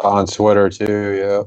On Twitter too, yeah.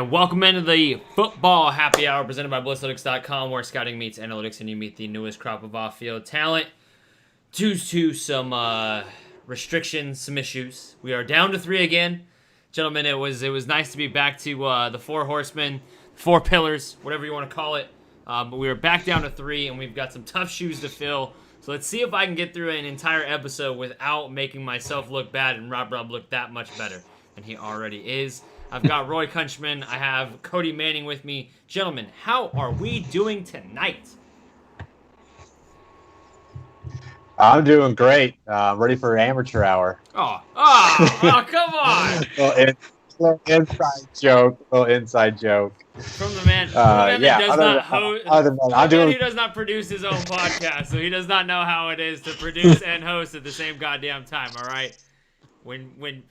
And welcome into the Football Happy Hour presented by Blisslytics.com, where scouting meets analytics and you meet the newest crop of off-field talent. Due to some restrictions, some issues, we are down to 3 again. Gentlemen, it was nice to be back to the 4 horsemen, 4 pillars, whatever you want to call it. But we are back down to 3, and we've got some tough shoes to fill. So let's see if I can get through an entire episode without making myself look bad and Rob look that much better than he already is. I've got Roy Kunchman. I have Cody Manning with me. Gentlemen, how are we doing tonight? I'm doing great. Ready for amateur hour. Oh, come on. Little inside joke. From the man, that does not produce his own podcast, so he does not know how it is to produce and host at the same goddamn time, all right? When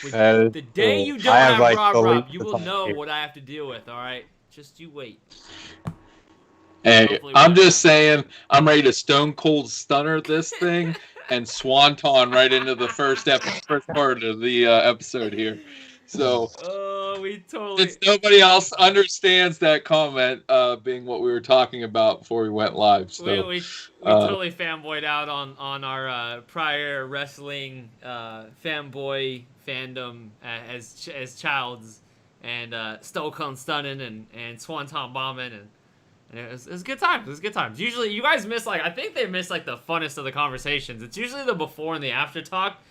the day you don't have Rob, you will know what I have to deal with, all right? Just you wait. Hey, I'm just saying, I'm ready to stone cold stunner this thing and swanton right into the first part of the episode here. So, since nobody else understands that comment being what we were talking about before we went live. So, we totally fanboyed out on our prior wrestling fanboy fandom as childs, and Stone Cold Stunning and Swanton Bombing, and it was good times. It was good times. Usually, you guys miss I think they miss the funnest of the conversations. It's usually the before and the after talk.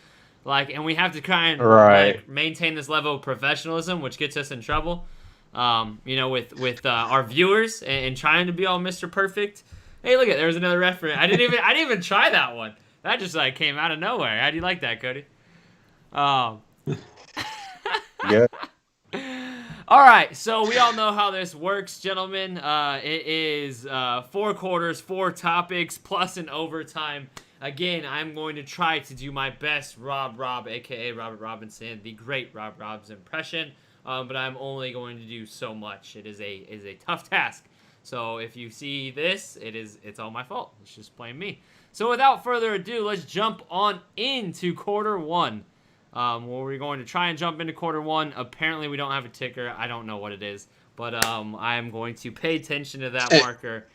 And we have to try and maintain this level of professionalism, which gets us in trouble, with our viewers and trying to be all Mr. Perfect. Hey, look there's another reference. I didn't even try that one. That just came out of nowhere. How do you like that, Cody? Yeah. All right, so we all know how this works, gentlemen. It is 4 quarters, 4 topics, plus an overtime. Again, I'm going to try to do my best Rob, a.k.a. Robert Robinson, the great Rob's impression, but I'm only going to do so much. It is a tough task. So if you see this, it's all my fault. It's just plain me. So without further ado, let's jump on into quarter 1. Where we're going to try and jump into quarter 1. Apparently, we don't have a ticker. I don't know what it is, but I am going to pay attention to that marker.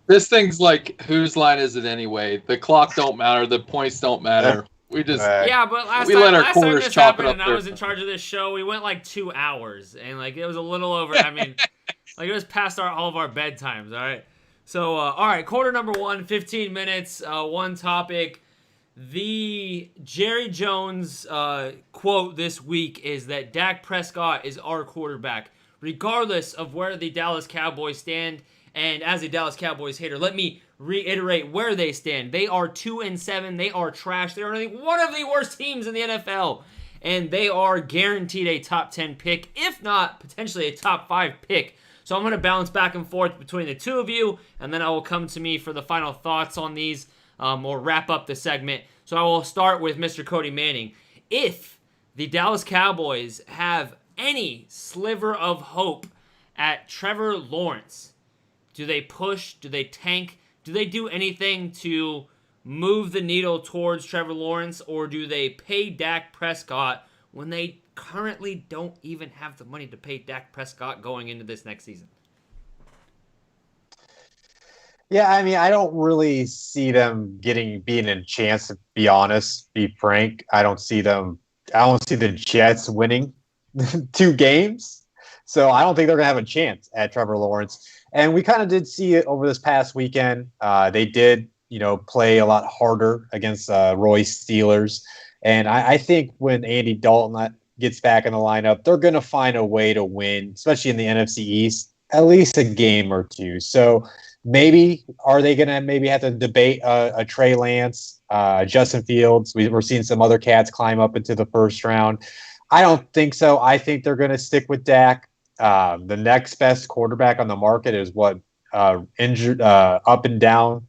This thing's like, whose line is it anyway? The clock don't matter. The points don't matter. We just but last time this happened and I was in charge of this show, we went 2 hours and it was a little over. I mean, it was past all of our bedtimes. All right. So all right, quarter number 1, 15 minutes, 1 topic. The Jerry Jones quote this week is that Dak Prescott is our quarterback, regardless of where the Dallas Cowboys stand. And as a Dallas Cowboys hater, let me reiterate where they stand. They are 2-7. They are trash. They are one of the worst teams in the NFL. And they are guaranteed a top 10 pick, if not potentially a top 5 pick. So I'm going to bounce back and forth between the two of you, and then I will come to me for the final thoughts on these or wrap up the segment. So I will start with Mr. Cody Manning. If the Dallas Cowboys have any sliver of hope at Trevor Lawrence, do they push? Do they tank? Do they do anything to move the needle towards Trevor Lawrence, or do they pay Dak Prescott when they currently don't even have the money to pay Dak Prescott going into this next season? Yeah, I mean, I don't really see them being a chance, to be honest, be frank. I don't see the Jets winning 2 games. So I don't think they're going to have a chance at Trevor Lawrence. And we kind of did see it over this past weekend. They did, play a lot harder against Roy's Steelers. And I think when Andy Dalton gets back in the lineup, they're going to find a way to win, especially in the NFC East, at least a game or 2. So are they going to maybe have to debate a Trey Lance, Justin Fields? We're seeing some other cats climb up into the first round. I don't think so. I think they're going to stick with Dak. The next best quarterback on the market is injured up and down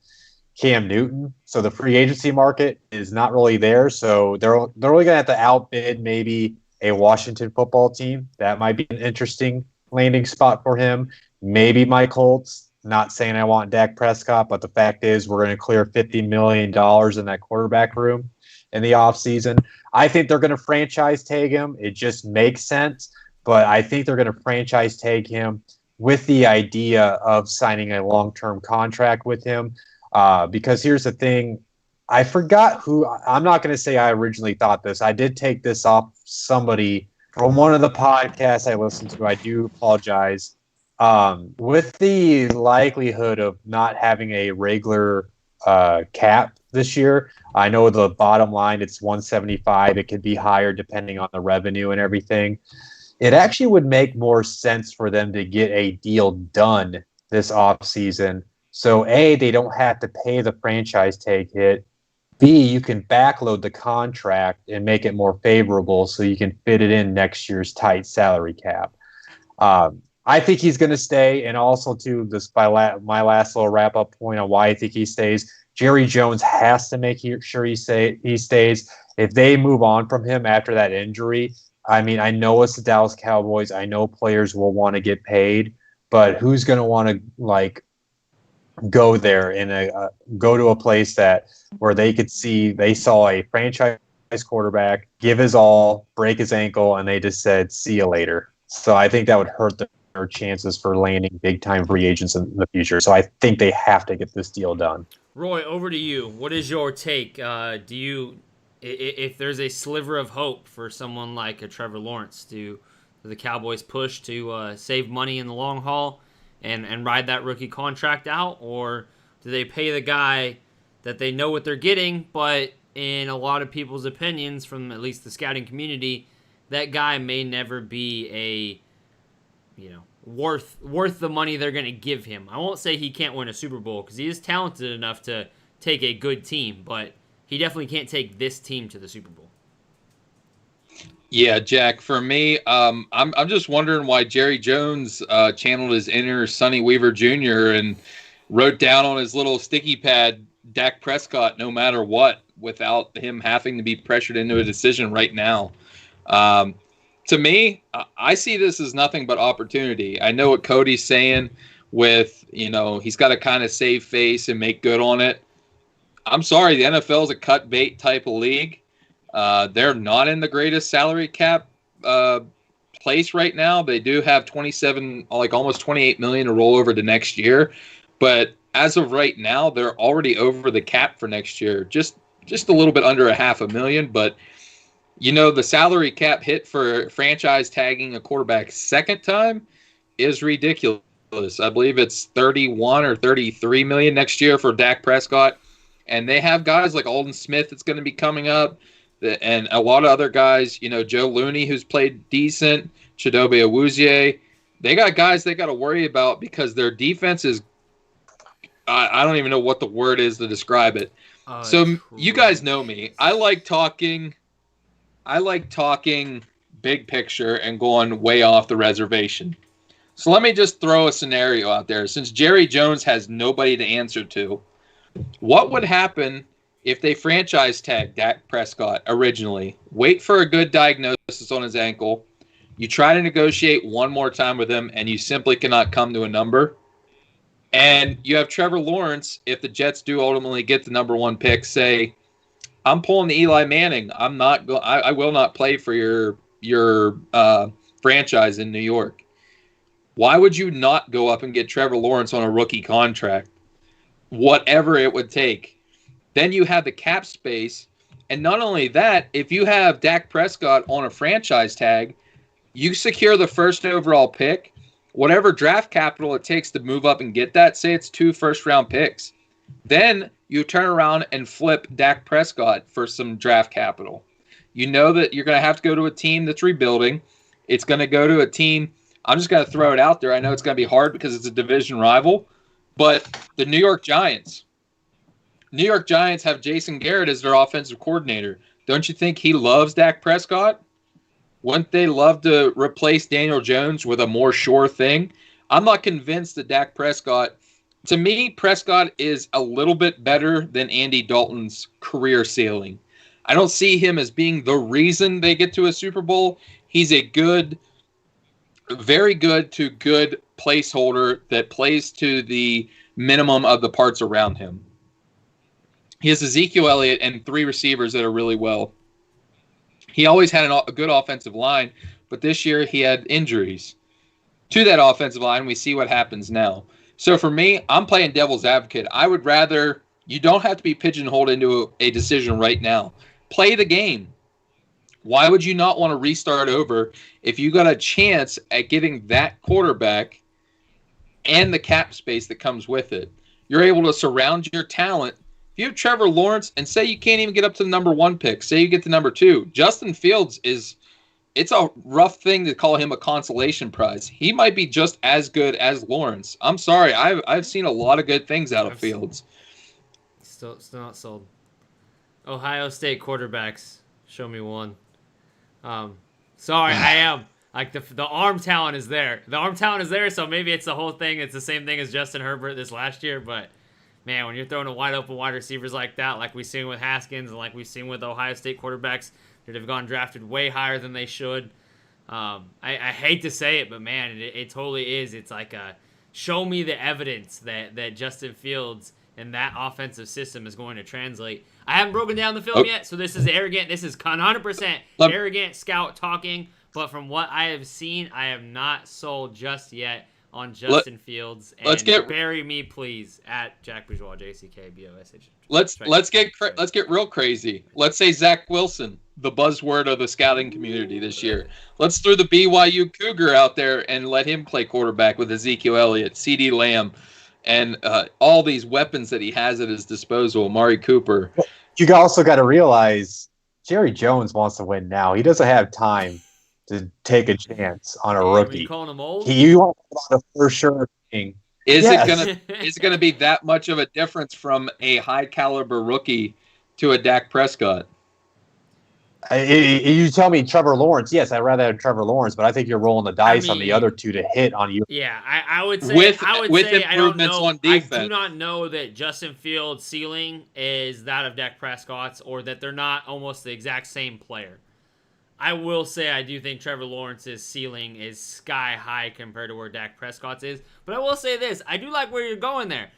Cam Newton. So the free agency market is not really there. So they're really going to have to outbid maybe a Washington football team. That might be an interesting landing spot for him. Maybe my Colts. Not saying I want Dak Prescott, but the fact is we're going to clear $50 million in that quarterback room in the offseason. I think they're going to franchise tag him. It just makes sense. but I think they're going to franchise tag him with the idea of signing a long-term contract with him. Because here's the thing. I forgot who. I'm not going to say I originally thought this. I did take this off somebody from one of the podcasts I listened to. I do apologize. With the likelihood of not having a regular cap this year, I know the bottom line, it's 175. It could be higher depending on the revenue and everything. It actually would make more sense for them to get a deal done this offseason. So, A, they don't have to pay the franchise tag hit. B, you can backload the contract and make it more favorable so you can fit it in next year's tight salary cap. I think he's going to stay. And also, too, my last little wrap-up point on why I think he stays, Jerry Jones has to make sure he stays. If they move on from him after that injury, I mean, I know it's the Dallas Cowboys. I know players will want to get paid, but who's going to want to, go there and go to a place where they saw a franchise quarterback give his all, break his ankle, and they just said, see you later. So I think that would hurt their chances for landing big-time free agents in the future. So I think they have to get this deal done. Roy, over to you. What is your take? If there's a sliver of hope for someone like a Trevor Lawrence, do the Cowboys push to save money in the long haul and ride that rookie contract out, or do they pay the guy that they know what they're getting, but in a lot of people's opinions, from at least the scouting community, that guy may never be worth the money they're going to give him? I won't say he can't win a Super Bowl because he is talented enough to take a good team, but he definitely can't take this team to the Super Bowl. Yeah, Jack, for me, I'm just wondering why Jerry Jones channeled his inner Sonny Weaver Jr. and wrote down on his little sticky pad Dak Prescott no matter what, without him having to be pressured into a decision right now. To me, I see this as nothing but opportunity. I know what Cody's saying with, he's got to kind of save face and make good on it. I'm sorry, the NFL is a cut bait type of league. They're not in the greatest salary cap place right now. They do have 27, almost 28 million to roll over to next year. But as of right now, they're already over the cap for next year. Just a little bit under $500,000. But, the salary cap hit for franchise tagging a quarterback second time is ridiculous. I believe it's 31 or 33 million next year for Dak Prescott. And they have guys like Aldon Smith that's going to be coming up. And a lot of other guys, Joe Looney, who's played decent, Chidobe Awuzie. They got guys they got to worry about because their defense is, I don't even know what the word is to describe it. So you guys know me. I like talking big picture and going way off the reservation. So let me just throw a scenario out there. Since Jerry Jones has nobody to answer to, what would happen if they franchise tag Dak Prescott originally, wait for a good diagnosis on his ankle, you try to negotiate one more time with him, and you simply cannot come to a number? And you have Trevor Lawrence, if the Jets do ultimately get the number one pick, say, I'm pulling the Eli Manning. I will not play for your franchise in New York. Why would you not go up and get Trevor Lawrence on a rookie contract? Whatever it would take. Then you have the cap space. And not only that, if you have Dak Prescott on a franchise tag, you secure the first overall pick. Whatever draft capital it takes to move up and get that, say it's 2 first-round picks. Then you turn around and flip Dak Prescott for some draft capital. You know that you're going to have to go to a team that's rebuilding. It's going to go to a team. I'm just going to throw it out there. I know it's going to be hard because it's a division rival. But the New York Giants have Jason Garrett as their offensive coordinator. Don't you think he loves Dak Prescott? Wouldn't they love to replace Daniel Jones with a more sure thing? I'm not convinced that Dak Prescott, to me, Prescott is a little bit better than Andy Dalton's career ceiling. I don't see him as being the reason they get to a Super Bowl. He's a good, very good to good placeholder that plays to the minimum of the parts around him. He has Ezekiel Elliott and 3 receivers that are really well. He always had a good offensive line, but this year he had injuries to that offensive line. We see what happens now. So for me, I'm playing devil's advocate. I would rather you don't have to be pigeonholed into a decision right now. Play the game. Why would you not want to restart over if you got a chance at getting that quarterback and the cap space that comes with it? You're able to surround your talent. If you have Trevor Lawrence and say you can't even get up to the number 1 pick, say you get to number 2, Justin Fields it's a rough thing to call him a consolation prize. He might be just as good as Lawrence. I'm sorry. I've seen a lot of good things out of Fields. Still not sold. Ohio State quarterbacks. Show me one. Sorry, I am. Like, the arm talent is there. The arm talent is there, so maybe it's the whole thing. It's the same thing as Justin Herbert this last year, but, man, when you're throwing a wide open wide receivers like that, like we've seen with Haskins and like we've seen with Ohio State quarterbacks that have gone drafted way higher than they should, I hate to say it, but, man, it totally is. It's like show me the evidence that Justin Fields and that offensive system is going to translate. I haven't broken down the film yet, so this is arrogant. This is 100% arrogant scout talking. But from what I have seen, I am not sold just yet on Justin Fields. And bury me, please, at Jack Bourgeois, JCKBOSH. Let's get real crazy. Let's say Zach Wilson, the buzzword of the scouting community this year. Let's throw the BYU Cougar out there and let him play quarterback with Ezekiel Elliott, CeeDee Lamb, and all these weapons that he has at his disposal. Amari Cooper. You also got to realize Jerry Jones wants to win now. He doesn't have time to take a chance on a rookie. Are you calling him old? You want a for sure thing. Is it gonna be that much of a difference from a high caliber rookie to a Dak Prescott? You tell me Trevor Lawrence. Yes, I'd rather have Trevor Lawrence, but I think you're rolling the dice on the other two to hit on you. Yeah, I would say with improvements I don't know, on defense. I do not know that Justin Fields' ceiling is that of Dak Prescott's, or that they're not almost the exact same player. I will say I do think Trevor Lawrence's ceiling is sky high compared to where Dak Prescott's is. But I will say this. I do like where you're going there.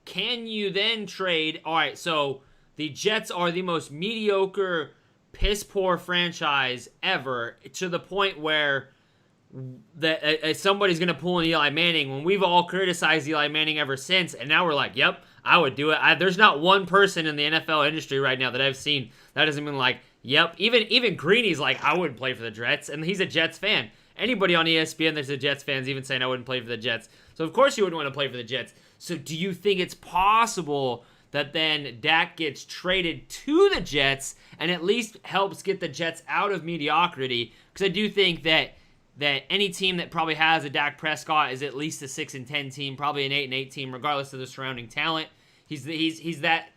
Can you then trade? All right, so the Jets are the most mediocre, piss-poor franchise ever, to the point where somebody's going to pull an Eli Manning when we've all criticized Eli Manning ever since. And now we're like, yep, I would do it. There's not one person in the NFL industry right now that I've seen that hasn't been like, yep. Even Greeny's like, I wouldn't play for the Jets, and he's a Jets fan. Anybody on ESPN that's a Jets fan is even saying I wouldn't play for the Jets. So of course you wouldn't want to play for the Jets. So do you think it's possible that then Dak gets traded to the Jets and at least helps get the Jets out of mediocrity? Because I do think that any team that probably has a Dak Prescott is at least a 6-10 team, probably an 8-8 team, regardless of the surrounding talent. He's that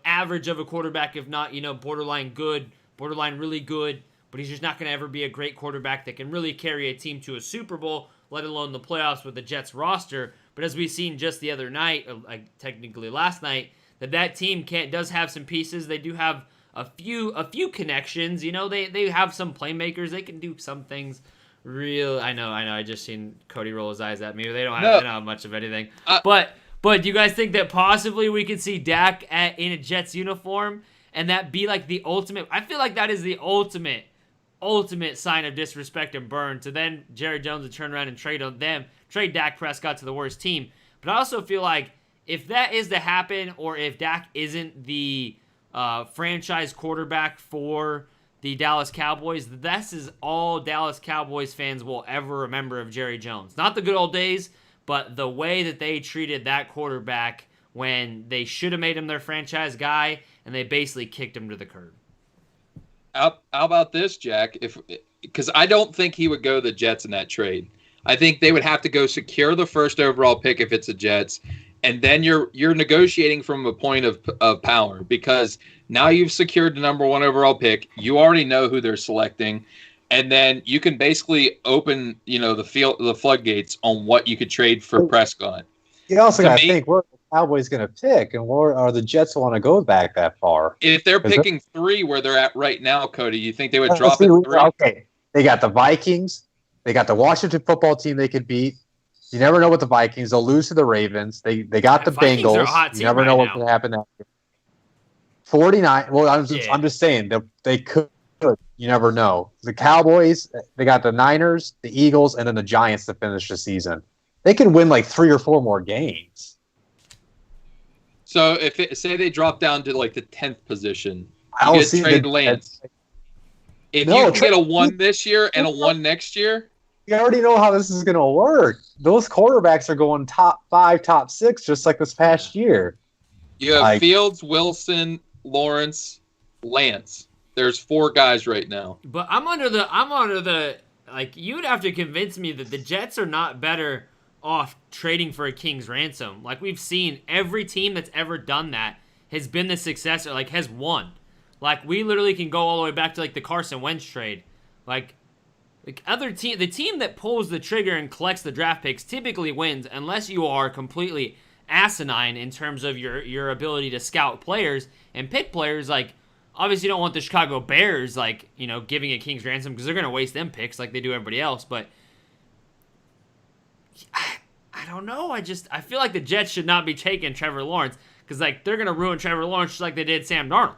average of a quarterback, if not borderline good. Borderline really good, but he's just not going to ever be a great quarterback that can really carry a team to a Super Bowl, let alone the playoffs with the Jets roster. But as we've seen just the other night, technically last night, that team does have some pieces. They do have a few connections. They have some playmakers. They can do some things. I know. I just seen Cody roll his eyes at me. They don't have much of anything. But do you guys think that possibly we could see Dak in a Jets uniform? And that be like the ultimate. I feel like that is the ultimate sign of disrespect and burn to then Jerry Jones to turn around and trade Dak Prescott to the worst team. But I also feel like if that is to happen, or if Dak isn't the franchise quarterback for the Dallas Cowboys, this is all Dallas Cowboys fans will ever remember of Jerry Jones. Not the good old days, but the way that they treated that quarterback when they should have made him their franchise guy, and they basically kicked him to the curb. How about this, Jack? Because I don't think he would go to the Jets in that trade. I think they would have to go secure the first overall pick if it's the Jets, and then you're negotiating from a point of power, because now you've secured the number 1 overall pick. You already know who they're selecting, and then you can basically open the floodgates on what you could trade for Prescott. You also got to think, where are the Cowboys going to pick, and where are the Jets want to go back that far? If they're picking 3 where they're at right now, Cody, you think they would drop at 3? Okay, they got the Vikings. They got the Washington football team they could beat. You never know with the Vikings. They'll lose to the Ravens. They got the Bengals. You never know what can happen. 49. Well, I'm just saying they could good. You never know. The Cowboys, they got the Niners, the Eagles, and then the Giants to finish the season. They can win like 3 or 4 more games. So say they drop down to like the 10th position, I you don't get Trey Lance. If you can get a 1 this year and a 1 next year, you already know how this is going to work. Those quarterbacks are going top 5, top 6, just like this past year. You have Fields, Wilson, Lawrence, Lance. There's 4 guys right now. But I'm under the like, you'd have to convince me that the Jets are not better off trading for a king's ransom. Like, we've seen every team that's ever done that has been the successor, like, has won. Like, we literally can go all the way back to like the Carson Wentz trade. Like other team, the team that pulls the trigger and collects the draft picks typically wins, unless you are completely asinine in terms of your ability to scout players and pick players. Like, obviously you don't want the Chicago Bears, like, you know, giving a king's ransom, because they're going to waste them picks like they do everybody else. But I don't know. I feel like the Jets should not be taking Trevor Lawrence, because like they're going to ruin Trevor Lawrence just like they did Sam Darnold.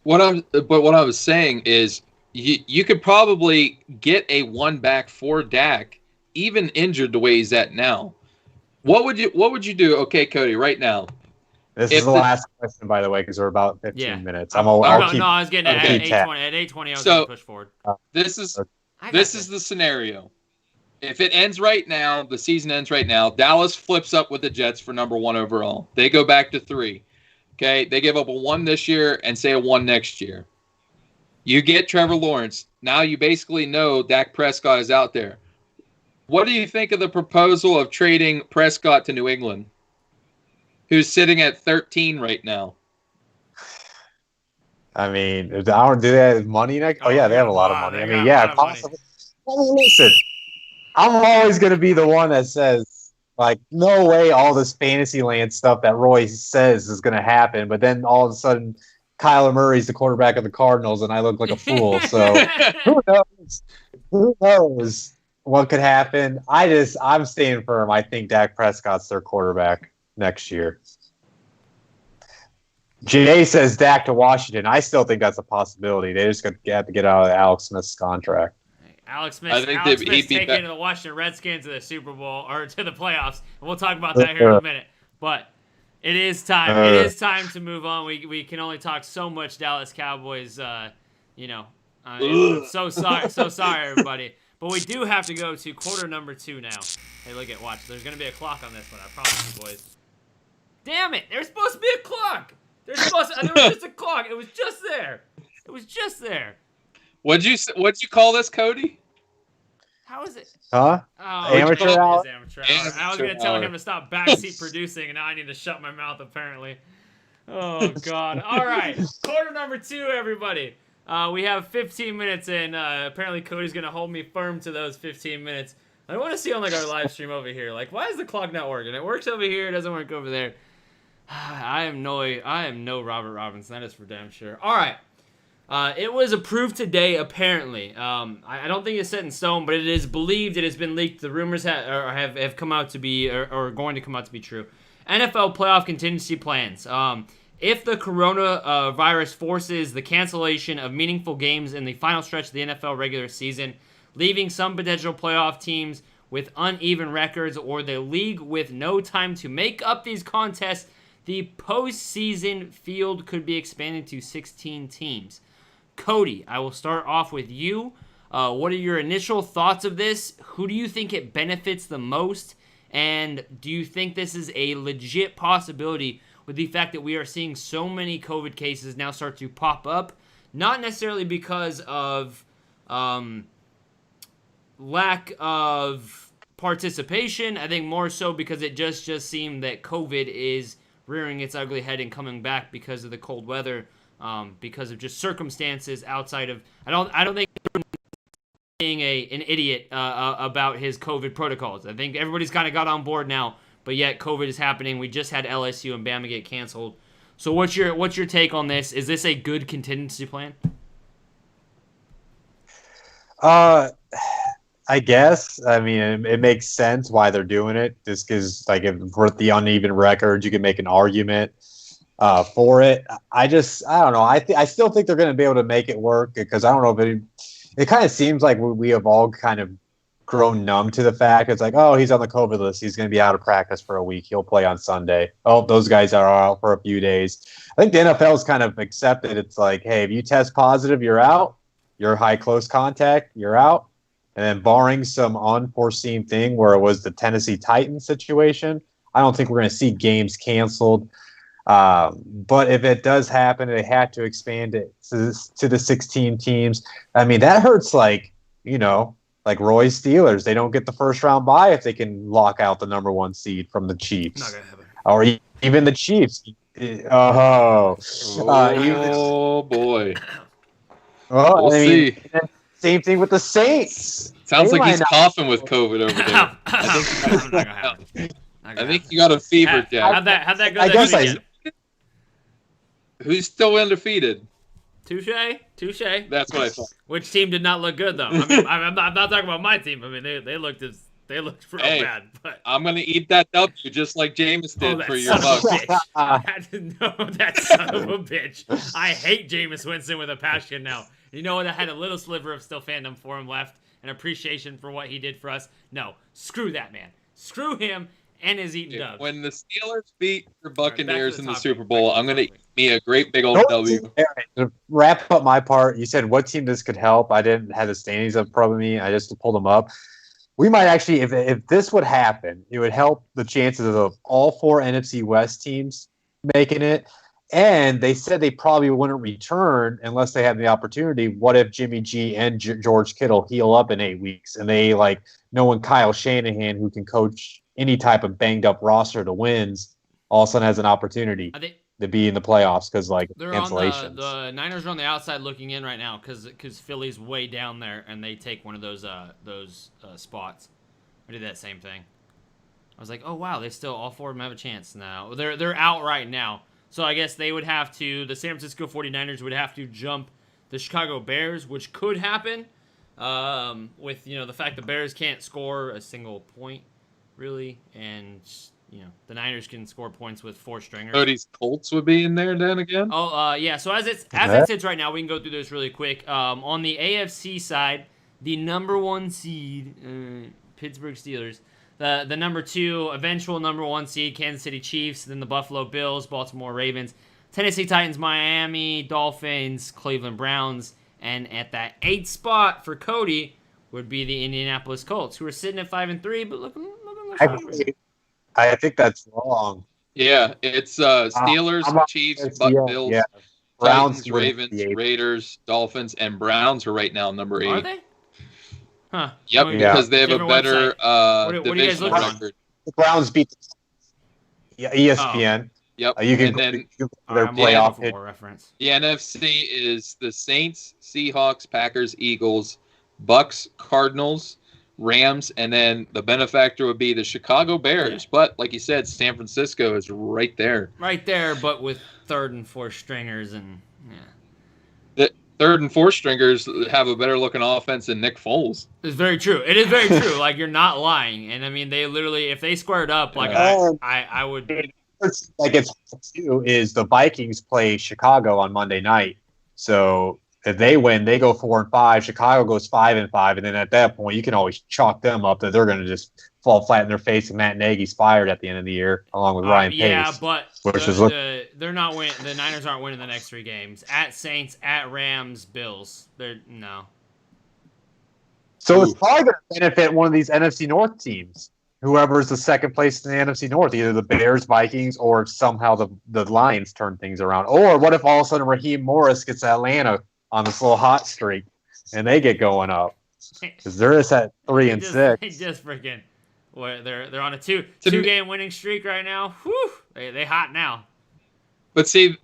What I was saying is you could probably get a 1 back for Dak, even injured the way he's at now. What would you do? Okay, Cody, right now. This is the last question, by the way, because we're about 15 minutes. I was getting at 8:20. At 8:20, I was going to push forward. This is the scenario. If it ends right now, the season ends right now, Dallas flips up with the Jets for number 1 overall. They go back to 3. Okay, they give up a 1 this year and say a 1 next year. You get Trevor Lawrence. Now you basically know Dak Prescott is out there. What do you think of the proposal of trading Prescott to New England, who's sitting at 13 right now? I mean, do they have money next? Oh, yeah, they have a lot of money. I mean, yeah, possibly. Listen, I'm always going to be the one that says, like, no way all this Fantasyland stuff that Roy says is going to happen, but then all of a sudden Kyler Murray's the quarterback of the Cardinals and I look like a fool. So who knows? Who knows what could happen? I'm staying firm. I think Dak Prescott's their quarterback next year. Jay says Dak to Washington. I still think that's a possibility. They just have to get out of Alex Smith's contract. Alex Smith's taking the Washington Redskins to the Super Bowl, or to the playoffs, and we'll talk about that here in a minute. But it is time. It is time to move on. We can only talk so much Dallas Cowboys. So sorry, everybody. But we do have to go to quarter number 2 now. Hey, watch. There's gonna be a clock on this one. I promise you, boys. Damn it! There's supposed to be a clock. There was just a clock. It was just there. What'd you call this, Cody? How is it? Huh? Oh, amateur hour. I was gonna tell him to stop backseat producing, and now I need to shut my mouth. Apparently. Oh God! All right, quarter number 2, everybody. We have 15 minutes, and apparently Cody's gonna hold me firm to those 15 minutes. I want to see on like our live stream over here. Like, why is the clock not working? It works over here. It doesn't work over there. I am no Robert Robinson. That is for damn sure. All right. It was approved today, apparently. I don't think it's set in stone, but it is believed, it has been leaked. The rumors have come out to be, or going to come out to be true. NFL playoff contingency plans. If the coronavirus forces the cancellation of meaningful games in the final stretch of the NFL regular season, leaving some potential playoff teams with uneven records, or the league with no time to make up these contests, the postseason field could be expanded to 16 teams. Cody, I will start off with you. What are your initial thoughts of this? Who do you think it benefits the most? And do you think this is a legit possibility with the fact that we are seeing so many COVID cases now start to pop up? Not necessarily because of lack of participation. I think more so because it just seemed that COVID is rearing its ugly head and coming back because of the cold weather, because of just circumstances outside of. I don't think being an idiot about his COVID protocols. I think everybody's kind of got on board now, but yet COVID is happening. We just had LSU and Bama get canceled. So what's your take on this? Is this a good contingency plan? I guess. I mean, it makes sense why they're doing it. Just because, like, if with the uneven records, you can make an argument. for it. I don't know. I still think they're going to be able to make it work because I don't know if it kind of seems like we have all kind of grown numb to the fact it's like, oh, he's on the COVID list. He's going to be out of practice for a week. He'll play on Sunday. Oh, those guys are out for a few days. I think the NFL's kind of accepted. It's like, hey, if you test positive, you're out. You're high close contact, you're out. And then barring some unforeseen thing where it was the Tennessee Titans situation, I don't think we're going to see games canceled. But if it does happen, they had to expand it to the 16 teams. I mean, that hurts like Roy's Steelers. They don't get the first round bye if they can lock out the number 1 seed from the Chiefs. Not gonna happen. Or even the Chiefs. Boy. We'll see. Same thing with the Saints. Sounds like he's coughing with COVID over there. I think you got a fever, Jack. How'd that go this weekend? Who's still undefeated? Touche. That's what I thought. Which team did not look good though? I mean, I'm not talking about my team. I mean, they looked real bad. But I'm gonna eat that W just like Jameis did for your Bucks. That son of a bitch. I hate Jameis Winston with a passion now. You know what? I had a little sliver of still fandom for him left and appreciation for what he did for us. No, screw that man. Screw him and his eating dubs. When the Steelers beat the Buccaneers in the Super Bowl, I'm gonna eat me a great big old W. To wrap up my part, you said what team this could help. I didn't have the standings up in front of me. I just pulled them up. We might actually, if this would happen, it would help the chances of all 4 NFC West teams making it. And they said they probably wouldn't return unless they had the opportunity. What if Jimmy G and George Kittle heal up in 8 weeks and they knowing Kyle Shanahan, who can coach any type of banged up roster to wins, all of a sudden has an opportunity to be in the playoffs because they're cancellations. The Niners are on the outside looking in right now because Philly's way down there and they take one of those spots. I did that same thing. I was like, oh wow, they still all 4 of them have a chance now. They're out right now. So I guess they would have to, the San Francisco 49ers would have to jump the Chicago Bears, which could happen with, the fact the Bears can't score a single point, really, and, the Niners can score points with 4 stringers. So these Colts would be in there then again? Oh, yeah, so as it sits right now, we can go through this really quick. On the AFC side, the number 1 seed, Pittsburgh Steelers, the number 2, eventual number 1 seed, Kansas City Chiefs, then the Buffalo Bills, Baltimore Ravens, Tennessee Titans, Miami Dolphins, Cleveland Browns, and at that 8th spot for Cody would be the Indianapolis Colts, who are sitting at 5-3, but looking I think that's wrong. Yeah, it's Steelers, Chiefs, Bills, Browns, Titans, Ravens, Raiders, Dolphins, and Browns are right now number 8. Are they? Huh. Yep, because they have a better divisional record. The Browns beat ESPN. Yep. You can their playoff hit. Reference. The NFC is the Saints, Seahawks, Packers, Eagles, Bucks, Cardinals, Rams, and then the benefactor would be the Chicago Bears. Yeah. But like you said, San Francisco is right there. Right there, but with 3rd and 4th stringers and the 3rd and 4th stringers have a better looking offense than Nick Foles. It's very true. It is very true. Like, you're not lying. And I mean, they literally, if they squared up, like I would. Like it's too is the Vikings play Chicago on Monday night. So if they win, they go 4-5. Chicago goes 5-5, and then at that point, you can always chalk them up that they're going to just fall flat in their face. And Matt Nagy's fired at the end of the year, along with Ryan Pace. Yeah, but they're not winning. The Niners aren't winning the next 3 games at Saints, at Rams, Bills. No. So it's probably going to benefit one of these NFC North teams. Whoever's the second place in the NFC North, either the Bears, Vikings, or somehow the Lions turn things around. Or what if all of a sudden Raheem Morris gets Atlanta on this little hot streak, and they get going up because they're just at 3-6. They just freaking, they're on a two game winning streak right now. Whew, they hot now. But see,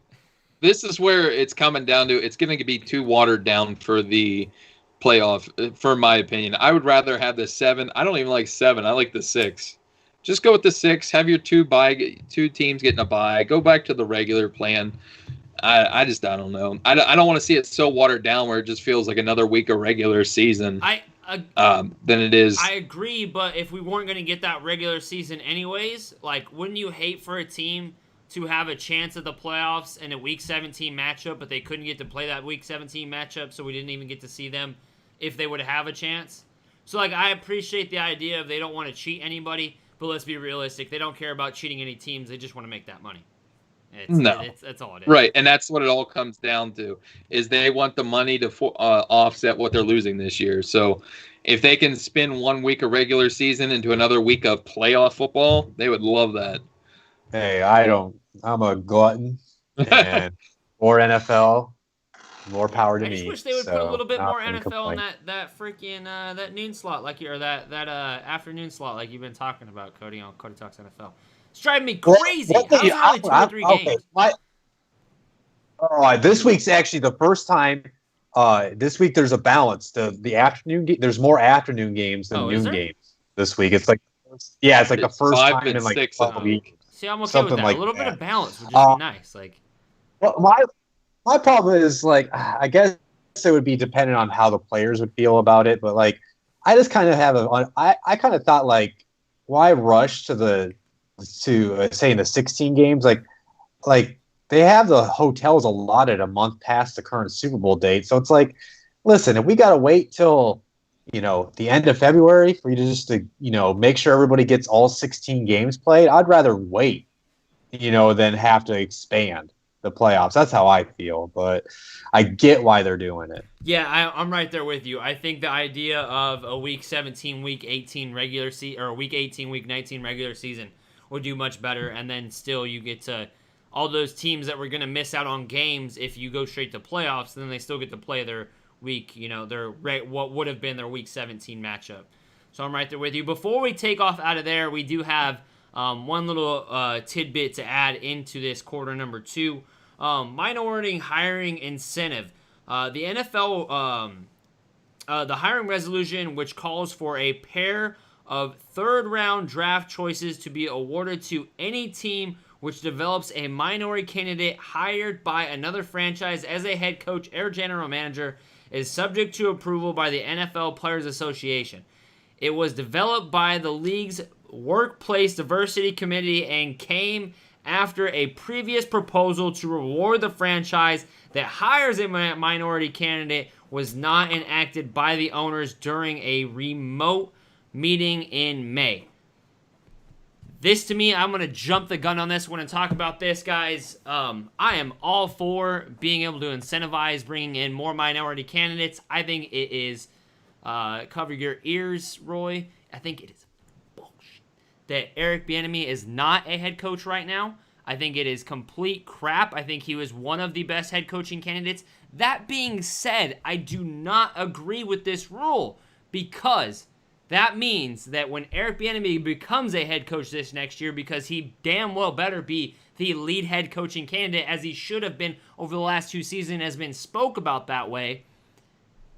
this is where it's coming down to. It's going to be too watered down for the playoff, for my opinion. I would rather have the 7. I don't even like 7. I like the 6. Just go with the 6. Have your 2 teams getting a bye. Go back to the regular plan. I don't know. I don't want to see it so watered down where it just feels like another week of regular season than it is. I agree, but if we weren't going to get that regular season anyways, like, wouldn't you hate for a team to have a chance at the playoffs in a Week 17 matchup, but they couldn't get to play that Week 17 matchup, so we didn't even get to see them if they would have a chance. So, like, I appreciate the idea of they don't want to cheat anybody, but let's be realistic. They don't care about cheating any teams. They just want to make that money. That's all it is. Right, and that's what it all comes down to, is they want the money to offset what they're losing this year. So if they can spin 1 week of regular season into another week of playoff football, they would love that. Hey, I'm a glutton, and more NFL, more power to me. I just wish they would put a little bit more NFL in that freaking that noon slot, that afternoon slot, like you've been talking about, Cody, on Cody Talks NFL. It's driving me crazy. How's there only 2 or 3 games? This week's actually the first time. This week there's a balance. The afternoon there's more afternoon games than noon games this week. It's like the first time in like 12 weeks. See, I'm okay with that. A little bit of balance would just be nice. Like, well, my problem is, like, I guess it would be dependent on how the players would feel about it. But like, I just kind of have I kind of thought, like, why rush to saying the 16 games? Like they have the hotels allotted a month past the current Super Bowl date. So it's like, listen, if we got to wait till, the end of February for you to make sure everybody gets all 16 games played, I'd rather wait, than have to expand the playoffs. That's how I feel, but I get why they're doing it. Yeah, I'm right there with you. I think the idea of a Week 17, Week 18 regular season, or Week 18, Week 19 regular season would do much better, and then still you get to all those teams that were going to miss out on games if you go straight to playoffs, then they still get to play their week, what would have been their Week 17 matchup. So I'm right there with you. Before we take off out of there, we do have one little tidbit to add into this quarter number 2. Minority hiring incentive. The NFL, the hiring resolution, which calls for a pair of third-round draft choices to be awarded to any team which develops a minority candidate hired by another franchise as a head coach or general manager, is subject to approval by the NFL Players Association. It was developed by the league's Workplace Diversity Committee and came after a previous proposal to reward the franchise that hires a minority candidate was not enacted by the owners during a remote meeting in May. This, to me, I'm going to jump the gun on this one and talk about this, guys. I am all for being able to incentivize bringing in more minority candidates. I think it is, cover your ears, Roy, I think it is bullshit that Eric Bieniemy is not a head coach right now. I think it is complete crap. I think he was one of the best head coaching candidates. That being said, I do not agree with this rule, because that means that when Eric Bieniemy becomes a head coach this next year, because he damn well better be the lead head coaching candidate, as he should have been over the last 2 seasons, has been spoke about that way,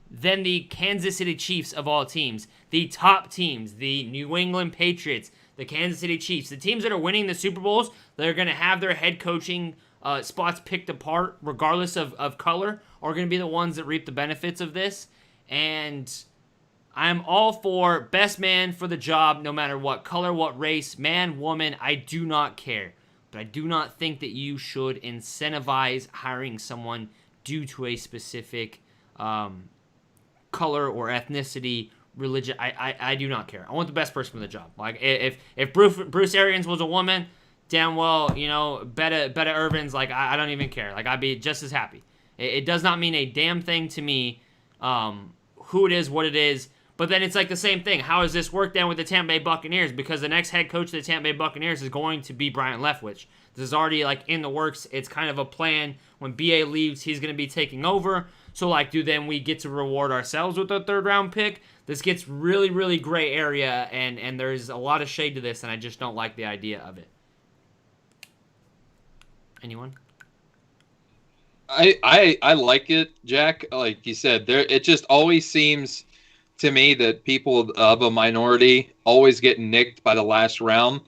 then the Kansas City Chiefs of all teams, the top teams, the New England Patriots, the Kansas City Chiefs, the teams that are winning the Super Bowls, they're going to have their head coaching spots picked apart regardless of color, are going to be the ones that reap the benefits of this. And I'm all for best man for the job, no matter what color, what race, man, woman, I do not care. But I do not think that you should incentivize hiring someone due to a specific color or ethnicity, religion. I do not care. I want the best person for the job. Like, if Bruce Arians was a woman, damn well, Betta Irvin's, like, I don't even care. Like, I'd be just as happy. It does not mean a damn thing to me who it is, what it is. But then it's like the same thing. How does this work down with the Tampa Bay Buccaneers? Because the next head coach of the Tampa Bay Buccaneers is going to be Brian Leftwich. This is already, like, in the works. It's kind of a plan. When BA leaves, he's going to be taking over. So, like, do then we get to reward ourselves with a third-round pick? This gets really, really gray area, and there's a lot of shade to this, and I just don't like the idea of it. Anyone? I like it, Jack. Like you said, it just always seems to me that people of a minority always get nicked by the last round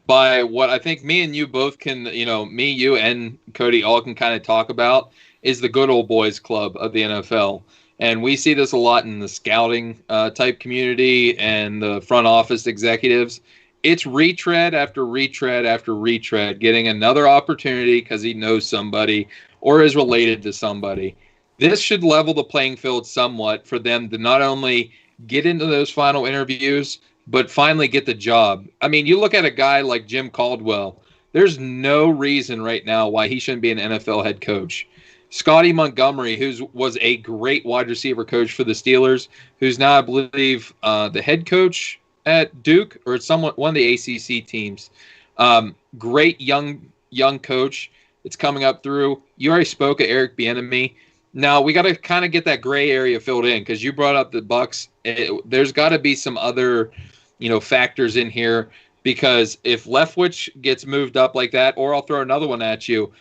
by what I think me and you both can, me, you, and Cody all can kind of talk about is the good old boys club of the NFL. And we see this a lot in the scouting type community and the front office executives. it's retread after retread after retread, getting another opportunity because he knows somebody or is related to somebody. This should level the playing field somewhat for them to not only get into those final interviews, but finally get the job. I mean, you look at a guy like Jim Caldwell, there's no reason right now why he shouldn't be an NFL head coach. Scotty Montgomery, who was a great wide receiver coach for the Steelers, who's now, I believe, the head coach at Duke, or it's one of the ACC teams. Great young coach. It's coming up through. You already spoke of Eric Bieniemy. Now we got to kind of get that gray area filled in because you brought up the Bucs. There's got to be some other, factors in here because if Leftwich gets moved up like that, or I'll throw another one at you.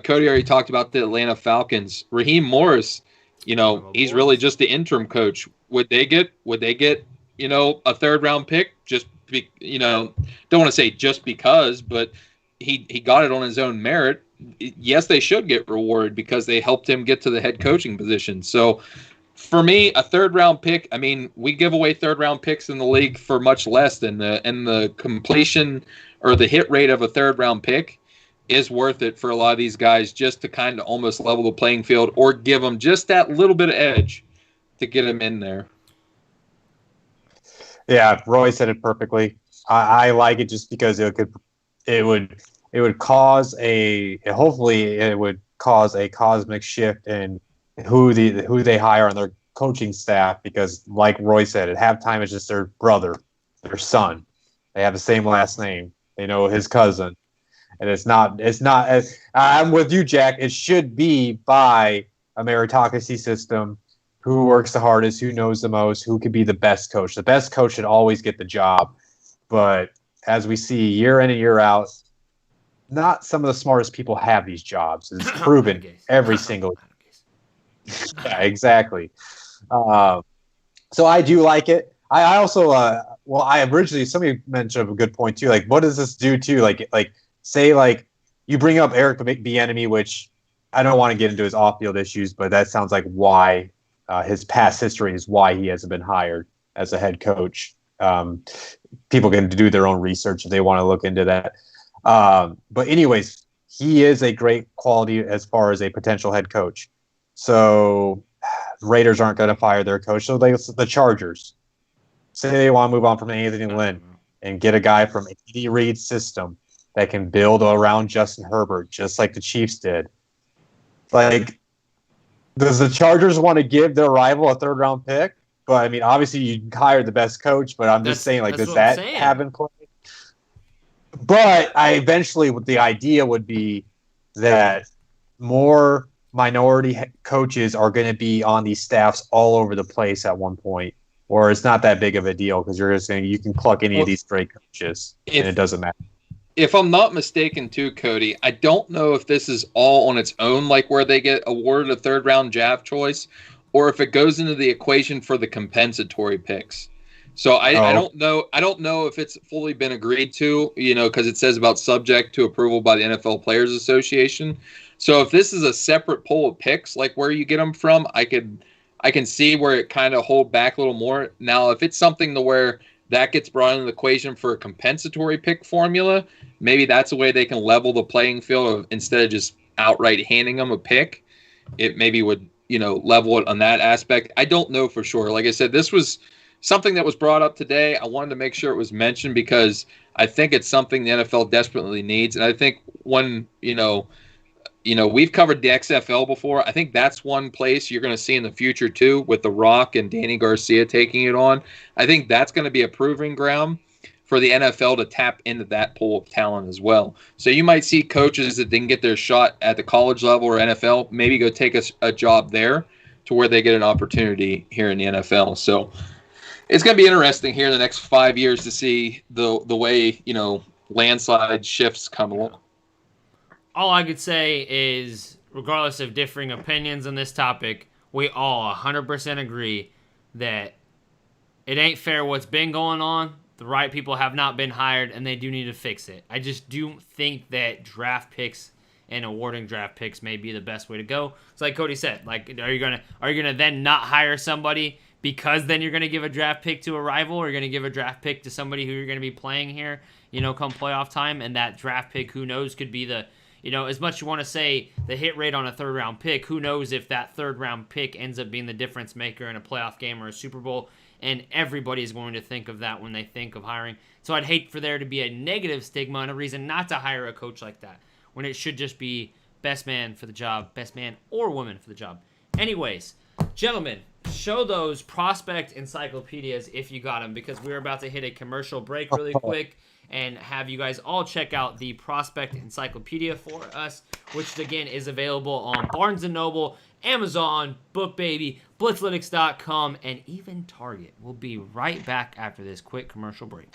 Cody already talked about the Atlanta Falcons. Raheem Morris, he's really just the interim coach. Would they get a third round pick? Don't want to say just because, but he got it on his own merit. Yes, they should get rewarded because they helped him get to the head coaching position. So for me, a third round pick, I mean, we give away third round picks in the league for much less than the completion or the hit rate of a third round pick is worth it for a lot of these guys just to kind of almost level the playing field or give them just that little bit of edge to get them in there. Yeah, Roy said it perfectly. I like it just because it would cause a cosmic shift in who they hire on their coaching staff because, like Roy said, at halftime it's just their brother, their son. They have the same last name. They know his cousin, and it's not. I'm with you, Jack. It should be by a meritocracy system. Who works the hardest? Who knows the most? Who could be the best coach? The best coach should always get the job. But as we see year in and year out, not some of the smartest people have these jobs. It's proven every single. Yeah, exactly. So I do like it. I also, I originally somebody mentioned a good point too. Like, what does this do to say you bring up Eric Bieniemy, which I don't want to get into his off-field issues, but that sounds like why his past history is why he hasn't been hired as a head coach. People can do their own research if they want to look into that. But anyways, he is a great quality as far as a potential head coach. So Raiders aren't going to fire their coach. So the Chargers say they want to move on from Anthony Lynn and get a guy from Andy Reid's system that can build around Justin Herbert, just like the Chiefs did. Like, does the Chargers want to give their rival a third round pick? But I mean, obviously you hired the best coach, but I'm just saying, does that have in play? But the idea would be that more minority coaches are going to be on these staffs all over the place at one point, or it's not that big of a deal because you're just saying you can pluck any of these great coaches and it doesn't matter. If I'm not mistaken too, Cody, I don't know if this is all on its own, like where they get awarded a third round draft choice, or if it goes into the equation for the compensatory picks. So I don't know. I don't know if it's fully been agreed to, because it says about subject to approval by the NFL Players Association. So if this is a separate pool of picks, like where you get them from, I can see where it kind of hold back a little more. Now, if it's something to where that gets brought into the equation for a compensatory pick formula, maybe that's a way they can level the playing field instead of just outright handing them a pick. It maybe would, level it on that aspect. I don't know for sure. Like I said, this was something that was brought up today. I wanted to make sure it was mentioned because I think it's something the NFL desperately needs. And I think when, we've covered the XFL before. I think that's one place you're going to see in the future too, with The Rock and Danny Garcia taking it on. I think that's going to be a proving ground for the NFL to tap into that pool of talent as well. So you might see coaches that didn't get their shot at the college level or NFL, maybe go take a job there to where they get an opportunity here in the NFL. So it's going to be interesting here in the next 5 years to see the way, landslide shifts come along. All I could say is, regardless of differing opinions on this topic, we all 100% agree that it ain't fair what's been going on. The right people have not been hired, and they do need to fix it. I just do think that draft picks and awarding draft picks may be the best way to go. It's like Cody said. Like, are you gonna then not hire somebody because then you're going to give a draft pick to a rival, or you're going to give a draft pick to somebody who you're going to be playing here, come playoff time, and that draft pick, who knows, could be the, as much as you want to say the hit rate on a third-round pick, who knows if that third-round pick ends up being the difference maker in a playoff game or a Super Bowl, and everybody's going to think of that when they think of hiring. So I'd hate for there to be a negative stigma and a reason not to hire a coach like that, when it should just be best man for the job, best man or woman for the job. Anyways, gentlemen, show those prospect encyclopedias if you got them, because we're about to hit a commercial break really quick and have you guys all check out the prospect encyclopedia for us, which again is available on Barnes & Noble, Amazon, BookBaby, Blitzlytics.com, and even Target. We'll be right back after this quick commercial break.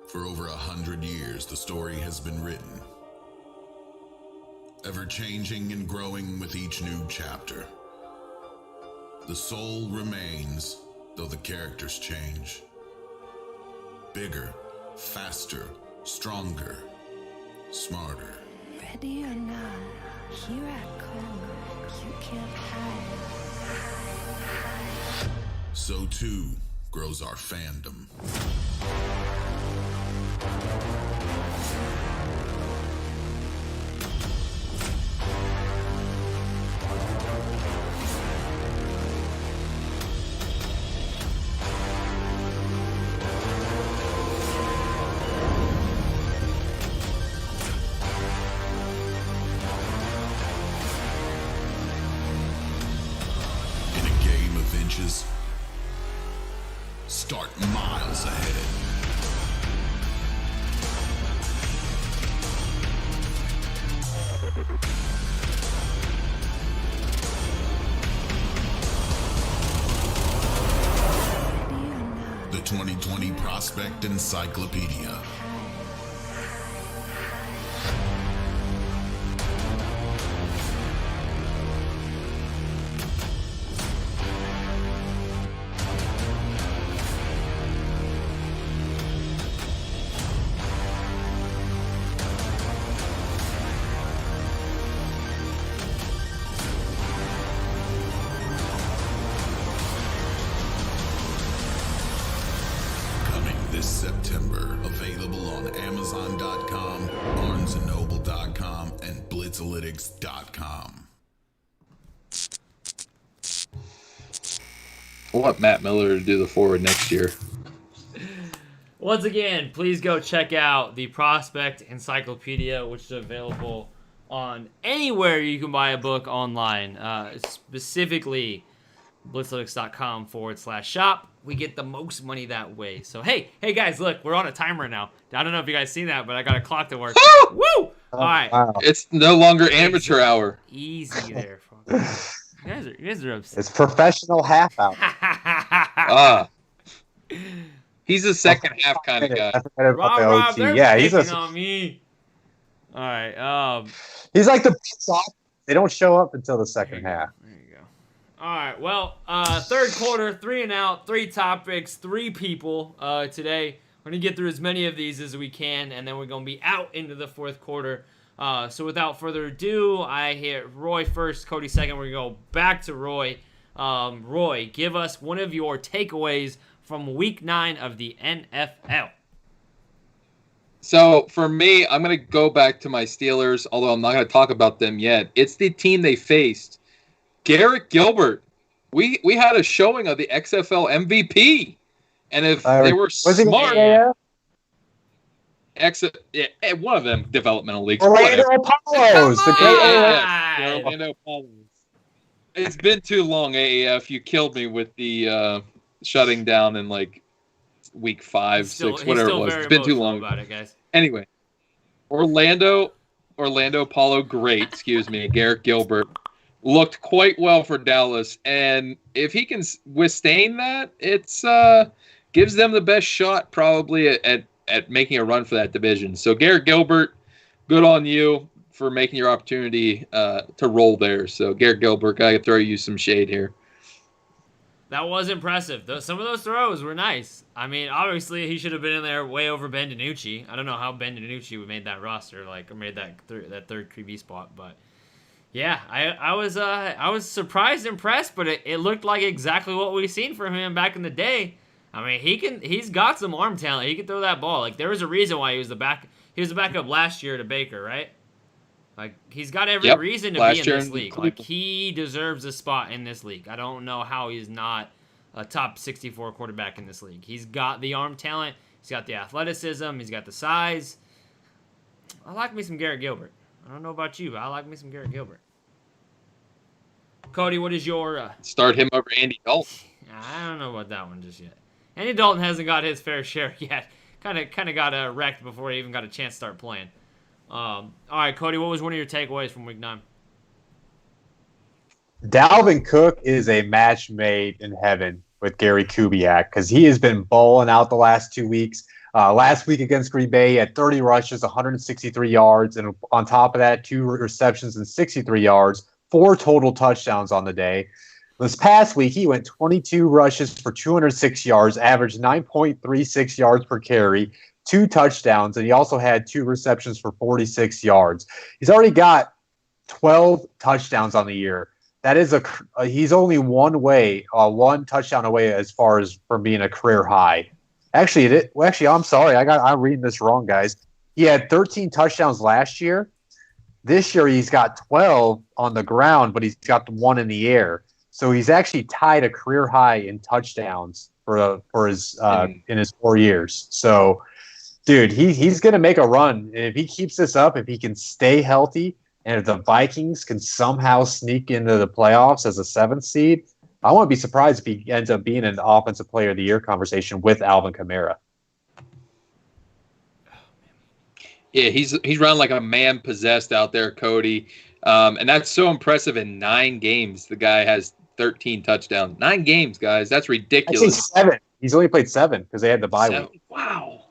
For over 100 years, the story has been written, ever changing and growing with each new chapter. The soul remains, though the characters change. Bigger, faster, stronger, smarter. Ready or not, here I come. You can't hide. So too grows our fandom. Start miles ahead. The 2020 Prospect Encyclopedia. This September, available on Amazon.com, BarnesandNoble.com, and Blitzlytics.com. We'll want Matt Miller to do the forward next year. Once again, please go check out the Prospect Encyclopedia, which is available on anywhere you can buy a book online, specifically Blitzlytics.com/shop. We get the most money that way. So, hey guys, look, we're on a timer now. I don't know if you guys seen that, but I got a clock to work. Woo! All right. Wow. It's no longer amateur hour. Easy there, folks. You guys are upset. It's professional half hour. He's a second half kind of guy. Rob, they're yeah, picking on me. All right. He's like the soft. They don't show up until the second half. There you go. All right. Well, third quarter, 3 and out, 3 topics, 3 people today. We're going to get through as many of these as we can, and then we're going to be out into the fourth quarter. So without further ado, I hit Roy first, Cody second. We're going to go back to Roy. Roy, give us one of your takeaways from Week 9 of the NFL. So for me, I'm going to go back to my Steelers, although I'm not going to talk about them yet. It's the team they faced. Garrett Gilbert. We had a showing of the XFL MVP. And if they were smart, one of them developmental leagues. Orlando Apollos. Orlando Apollos. It's been too long, AAF. You killed me with the shutting down in like week 5, 6, whatever it was. It's been too long about it, guys. Anyway, Orlando Apollo, great. Excuse me. Garrett Gilbert looked quite well for Dallas, and if he can withstand that, it's gives them the best shot probably at making a run for that division. So Garrett Gilbert, good on you for making your opportunity to roll there. So Garrett Gilbert, I gotta throw you some shade here. That was impressive. Some of those throws were nice. I mean, obviously he should have been in there way over Ben DiNucci. I don't know how Ben DiNucci made that roster, or made that third QB spot, but yeah, I was surprised, impressed, but it looked like exactly what we've seen from him back in the day. I mean, he's got some arm talent. He can throw that ball. Like, there was a reason why he was the backup last year to Baker, right? Like, he's got every reason to be in this league. Like, he deserves a spot in this league. I don't know how he's not a top 64 quarterback in this league. He's got the arm talent. He's got the athleticism. He's got the size. I like me some Garrett Gilbert. I don't know about you, but I like me some Garrett Gilbert. Cody, what is your... Start him over Andy Dalton. I don't know about that one just yet. Andy Dalton hasn't got his fair share yet. Kind of got wrecked before he even got a chance to start playing. All right, Cody, what was one of your takeaways from Week 9? Dalvin Cook is a match made in heaven with Gary Kubiak because he has been balling out the last 2 weeks. Last week against Green Bay, he had 30 rushes, 163 yards, and on top of that, 2 receptions and 63 yards, 4 total touchdowns on the day. This past week, he went 22 rushes for 206 yards, averaged 9.36 yards per carry, 2 touchdowns, and he also had 2 receptions for 46 yards. He's already got 12 touchdowns on the year. That is he's only one touchdown away as far as from being a career high. Actually, I'm sorry, I'm reading this wrong, guys. He had 13 touchdowns last year. This year, he's got 12 on the ground, but he's got 1 in the air. So he's actually tied a career high in touchdowns for his in his 4 years. So, dude, he's going to make a run. And if he keeps this up, if he can stay healthy, and if the Vikings can somehow sneak into the playoffs as a 7th seed, I wouldn't be surprised if he ends up being in the Offensive Player of the Year conversation with Alvin Kamara. Yeah, he's running like a man possessed out there, Cody. And that's so impressive in 9 games. The guy has 13 touchdowns. 9 games, guys. That's ridiculous. Actually, 7. He's only played 7 because they had the bye week. Wow.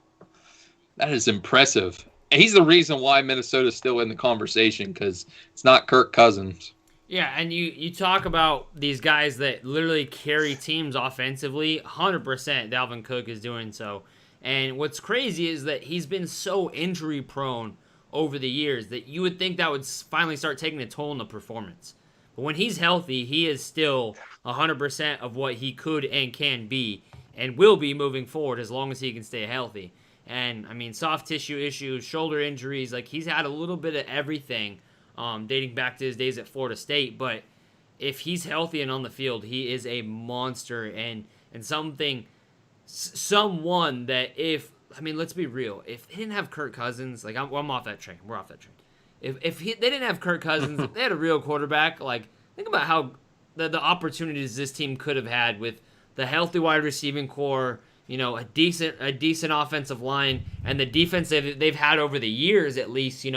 That is impressive. And he's the reason why Minnesota's still in the conversation because it's not Kirk Cousins. Yeah, and you talk about these guys that literally carry teams offensively. 100% Dalvin Cook is doing so. And what's crazy is that he's been so injury prone over the years that you would think that would finally start taking a toll on the performance. But when he's healthy, he is still 100% of what he could and can be and will be moving forward as long as he can stay healthy. And, I mean, soft tissue issues, shoulder injuries, like he's had a little bit of everything dating back to his days at Florida State. But if he's healthy and on the field, he is a monster and someone that let's be real. If they didn't have Kirk Cousins, like I'm off that train. We're off that train. If they didn't have Kirk Cousins, if they had a real quarterback, like think about how the opportunities this team could have had with the healthy wide receiving core, a decent offensive line, and the defense they've had over the years at least.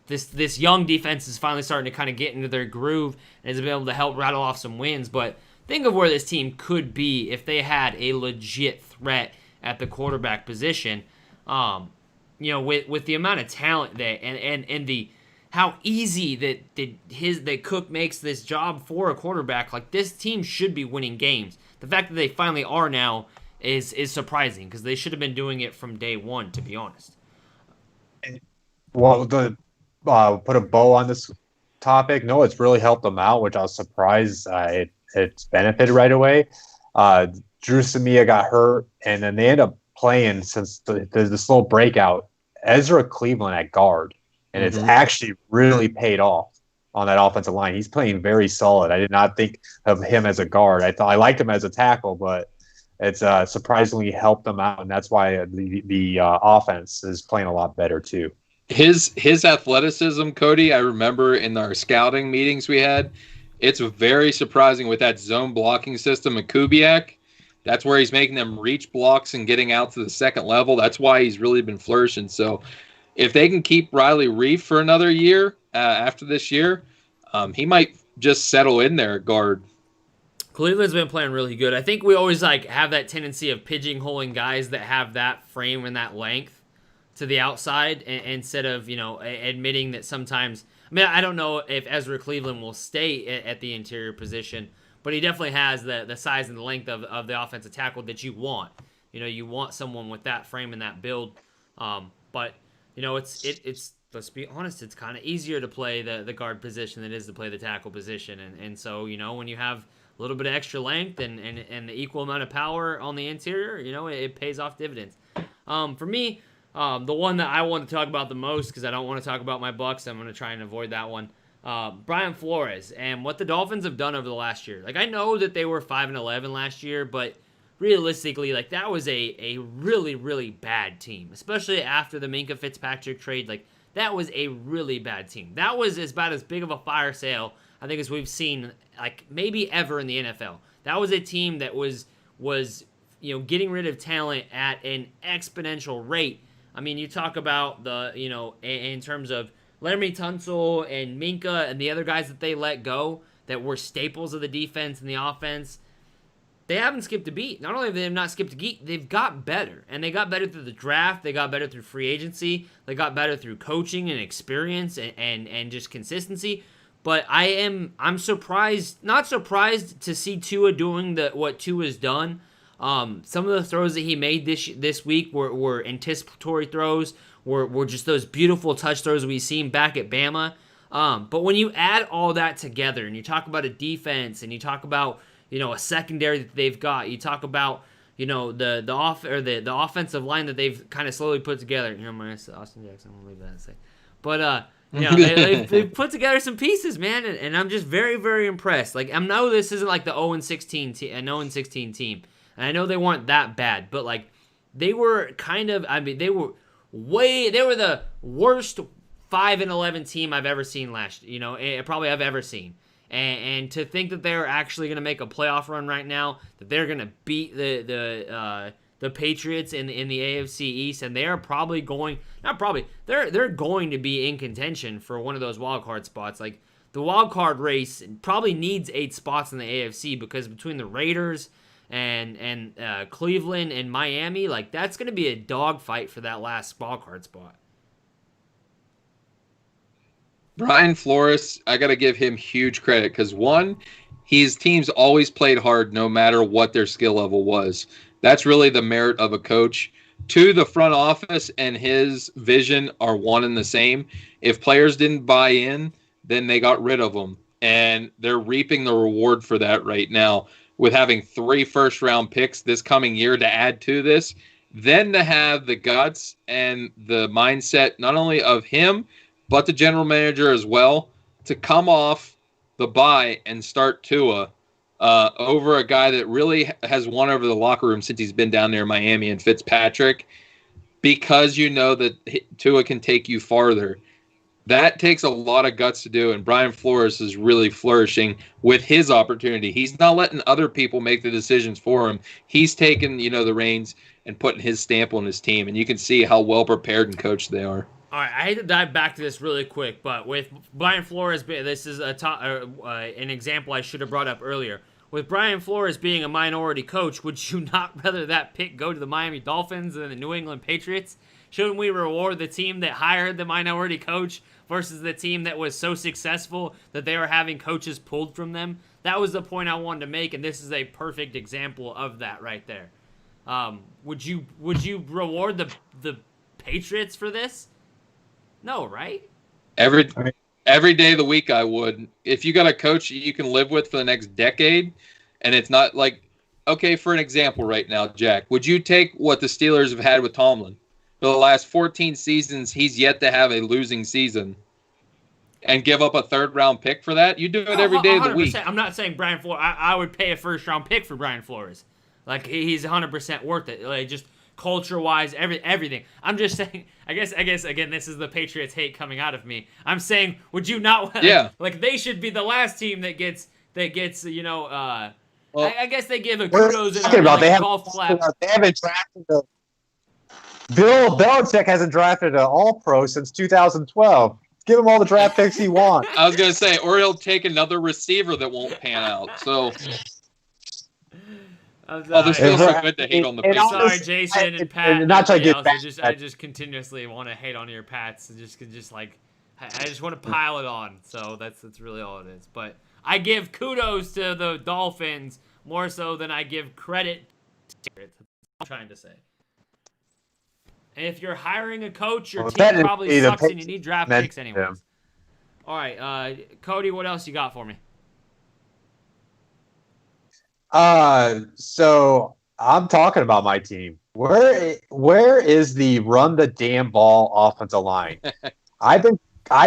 This young defense is finally starting to kind of get into their groove and has been able to help rattle off some wins. But think of where this team could be if they had a legit threat at the quarterback position. With the amount of talent that and the how easy that Cook makes this job for a quarterback, like this team should be winning games. The fact that they finally are now is surprising because they should have been doing it from day one, to be honest. Well, put a bow on this topic. No, it's really helped them out, which I was surprised it's benefited right away. Drew Samia got hurt, and then they end up playing since the slow breakout, Ezra Cleveland at guard, and it's actually really paid off on that offensive line. He's playing very solid. I did not think of him as a guard. I liked him as a tackle, but it's surprisingly helped them out, and that's why the offense is playing a lot better too. His athleticism, Cody, I remember in our scouting meetings we had, it's very surprising with that zone blocking system at Kubiak. That's where he's making them reach blocks and getting out to the second level. That's why he's really been flourishing. So if they can keep Riley Reif for another year after this year, he might just settle in there at guard. Cleveland's been playing really good. I think we always have that tendency of pigeonholing guys that have that frame and that length to the outside instead of, admitting that sometimes, I don't know if Ezra Cleveland will stay at the interior position, but he definitely has the size and the length of the offensive tackle that you want. You want someone with that frame and that build. But it's let's be honest, it's kind of easier to play the guard position than it is to play the tackle position. And so, when you have a little bit of extra length and the equal amount of power on the interior, it pays off dividends. For me, the one that I want to talk about the most, because I don't want to talk about my Bucs, I'm going to try and avoid that one. Brian Flores and what the Dolphins have done over the last year. Like, I know that they were 5-11 last year, but realistically, like, that was a really, really bad team, especially after the Minkah Fitzpatrick trade. Like, that was a really bad team. That was about as big of a fire sale, I think, as we've seen, like, maybe ever in the NFL. That was a team that was getting rid of talent at an exponential rate. I mean, you talk about in terms of Laramie Tunsil and Minkah and the other guys that they let go that were staples of the defense and the offense. They haven't skipped a beat. Not only have they not skipped a beat, they've got better. And they got better through the draft. They got better through free agency. They got better through coaching and experience and just consistency. But I'm surprised, not surprised to see Tua doing what Tua's done. Some of the throws that he made this week were anticipatory throws, were just those beautiful touch throws we've seen back at Bama. But when you add all that together and you talk about a defense and you talk about a secondary that they've got, you talk about the offensive line that they've kind of slowly put together. Minus Austin Jackson, I'll leave that and say. But they've put together some pieces, man, and I'm just very, very impressed. Like, I know this isn't like the 0-16 an 0-16 team, and I know they weren't that bad, but like they were they were the worst 5-11 team I've ever seen probably I've ever seen. And to think that they're actually going to make a playoff run right now, that they're going to beat the Patriots in the AFC East, and they are probably they're going to be in contention for one of those wild card spots. Like, the wild card race probably needs 8 spots in the AFC, because between the Raiders and Cleveland and Miami, like, that's going to be a dogfight for that last wild card spot. Brian Flores, I got to give him huge credit because, one, his teams always played hard no matter what their skill level was. That's really the merit of a coach. 2, the front office and his vision are one and the same. If players didn't buy in, then they got rid of them. And they're reaping the reward for that right now with having 3 first-round picks this coming year to add to this. Then to have the guts and the mindset not only of him, but the general manager as well, to come off the bye and start Tua over a guy that really has won over the locker room since he's been down there in Miami, and Fitzpatrick, because that Tua can take you farther. That takes a lot of guts to do, and Brian Flores is really flourishing with his opportunity. He's not letting other people make the decisions for him. He's taking, the reins and putting his stamp on his team, and you can see how well prepared and coached they are. All right, I hate to dive back to this really quick, but with Brian Flores, this is an example I should have brought up earlier. With Brian Flores being a minority coach, would you not rather that pick go to the Miami Dolphins than the New England Patriots? Shouldn't we reward the team that hired the minority coach versus the team that was so successful that they were having coaches pulled from them? That was the point I wanted to make, and this is a perfect example of that right there. Would you reward the Patriots for this? No, right? Every day of the week I would. If you got a coach you can live with for the next decade, and it's not like, okay, for an example right now, Jack, would you take what the Steelers have had with Tomlin? For the last 14 seasons, he's yet to have a losing season. And give up a 3rd-round pick for that? You do it every day of the week. I'm not saying Brian Flores. I would pay a 1st-round pick for Brian Flores. Like, he's 100% worth it. Like, just culture-wise, everything. I'm just saying, I guess, again, this is the Patriots hate coming out of me. I'm saying, would you not, like they should be the last team that gets I guess they give a kudos and a golf clap. They haven't drafted Bill Belichick hasn't drafted an All-Pro since 2012. Give him all the draft picks he wants. I was going to say, or he'll take another receiver that won't pan out, so... they're still so good to hate on the Patriots. Sorry, Jason and Pat. Not to get I just continuously want to hate on your Pats. I just want to pile it on. So that's really all it is. But I give kudos to the Dolphins more so than I give credit to That's what I'm trying to say. And if you're hiring a coach, your team probably sucks and you need draft picks anyways. All right, Cody, what else you got for me? So I'm talking about my team. Where is the run the damn ball offensive line? I've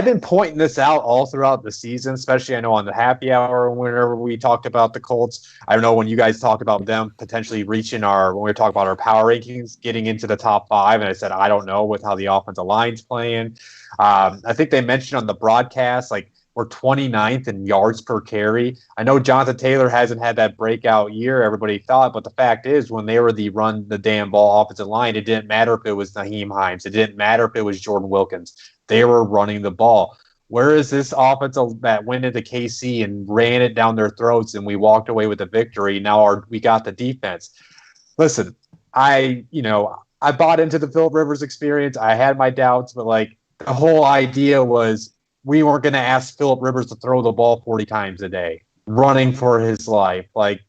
been pointing this out all throughout the season, especially I know on the happy hour whenever we talked about the Colts. I don't know when you guys talked about them potentially reaching when we were talking about our power rankings, getting into the top 5, and I said I don't know with how the offensive line's playing. I think they mentioned on the broadcast like we're 29th in yards per carry. I know Jonathan Taylor hasn't had that breakout year everybody thought, but the fact is when they were the run the damn ball offensive line, it didn't matter if it was Naheem Hines. It didn't matter if it was Jordan Wilkins. They were running the ball. Where is this offense that went into KC and ran it down their throats and we walked away with a victory? Now we got the defense. Listen, I bought into the Philip Rivers experience. I had my doubts, but like the whole idea was we weren't going to ask Philip Rivers to throw the ball 40 times a day, running for his life. Like,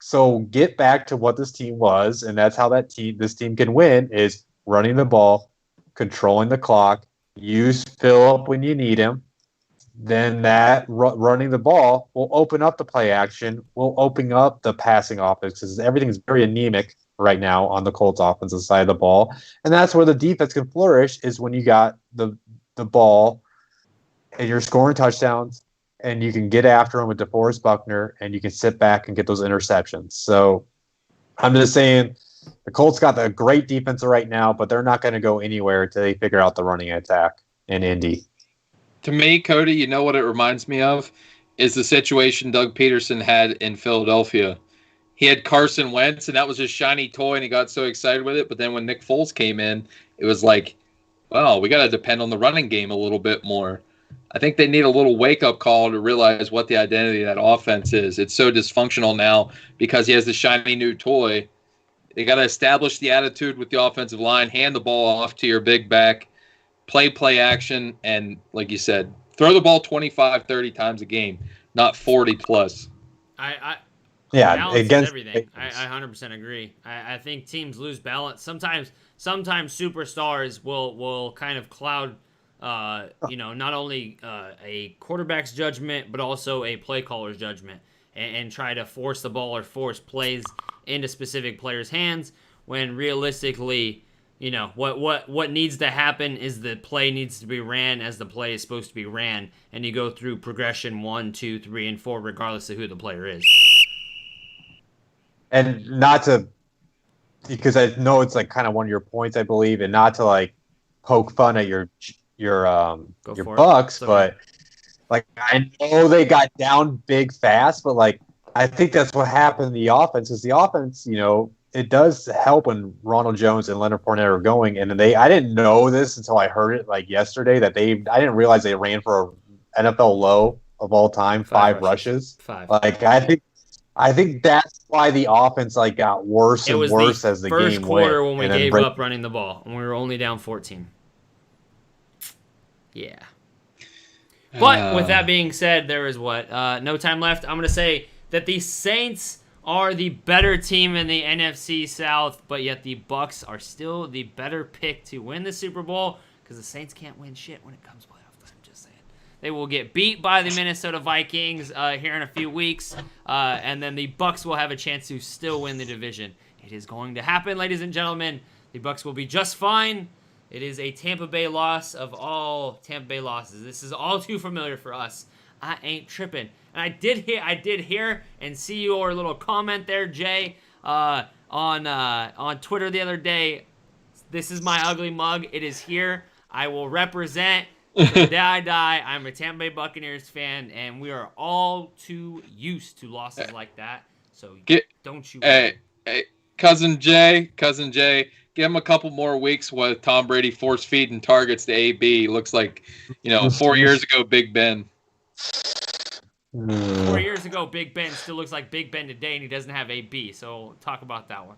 so get back to what this team was, and that's how this team can win is running the ball, controlling the clock, use Philip when you need him. Then that running the ball will open up the play action, will open up the passing offense because everything's very anemic right now on the Colts offensive side of the ball. And that's where the defense can flourish is when you got the ball and you're scoring touchdowns and you can get after them with DeForest Buckner and you can sit back and get those interceptions. So I'm just saying the Colts got a great defense right now, but they're not going to go anywhere until they figure out the running attack in Indy. To me, Cody, you know what it reminds me of is the situation Doug Peterson had in Philadelphia. He had Carson Wentz, and that was his shiny toy, and he got so excited with it. But then when Nick Foles came in, it was like, well, we got to depend on the running game a little bit more. I think they need a little wake-up call to realize what the identity of that offense is. It's so dysfunctional now because he has the shiny new toy. They got to establish the attitude with the offensive line, hand the ball off to your big back, play action, and like you said, throw the ball 25, 30 times a game, not 40 plus. Yeah, against everything. I 100% agree. I think teams lose balance. Sometimes superstars will kind of cloud not only a quarterback's judgment, but also a play caller's judgment and try to force the ball or force plays into specific players' hands when realistically, what needs to happen is the play needs to be ran as the play is supposed to be ran, and you go through progression 1, 2, 3, and 4 regardless of who the player is. And not to, because I know it's like kind of one of your points, I believe, and not to like poke fun at your Bucks, but like I know they got down big fast, but like I think that's what happened in the offense. Is the offense, it does help when Ronald Jones and Leonard Fournette are going, and I didn't know this until I heard it like yesterday that I didn't realize they ran for an NFL low of all time, 5 rushes. 5. Like I think that's why the offense like got worse and worse as the game went. First quarter when we gave up running the ball and we were only down 14. Yeah. But with that being said, there is no time left. I'm going to say that the Saints are the better team in the NFC South, but yet the Bucks are still the better pick to win the Super Bowl because the Saints can't win shit when it comes to playoff time. Just saying. They will get beat by the Minnesota Vikings here in a few weeks, and then the Bucks will have a chance to still win the division. It is going to happen, ladies and gentlemen. The Bucks will be just fine. It is a Tampa Bay loss of all Tampa Bay losses. This is all too familiar for us. I ain't tripping. And I did hear and see your little comment there, Jay, on Twitter the other day. This is my ugly mug. It is here. I will represent. Till the day I die. I'm a Tampa Bay Buccaneers fan, and we are all too used to losses like that. So don't you? Hey, cousin Jay. Give him a couple more weeks with Tom Brady force feeding targets to AB. Looks like, 4 years ago, Big Ben. 4 years ago, Big Ben still looks like Big Ben today, and he doesn't have AB. So talk about that one.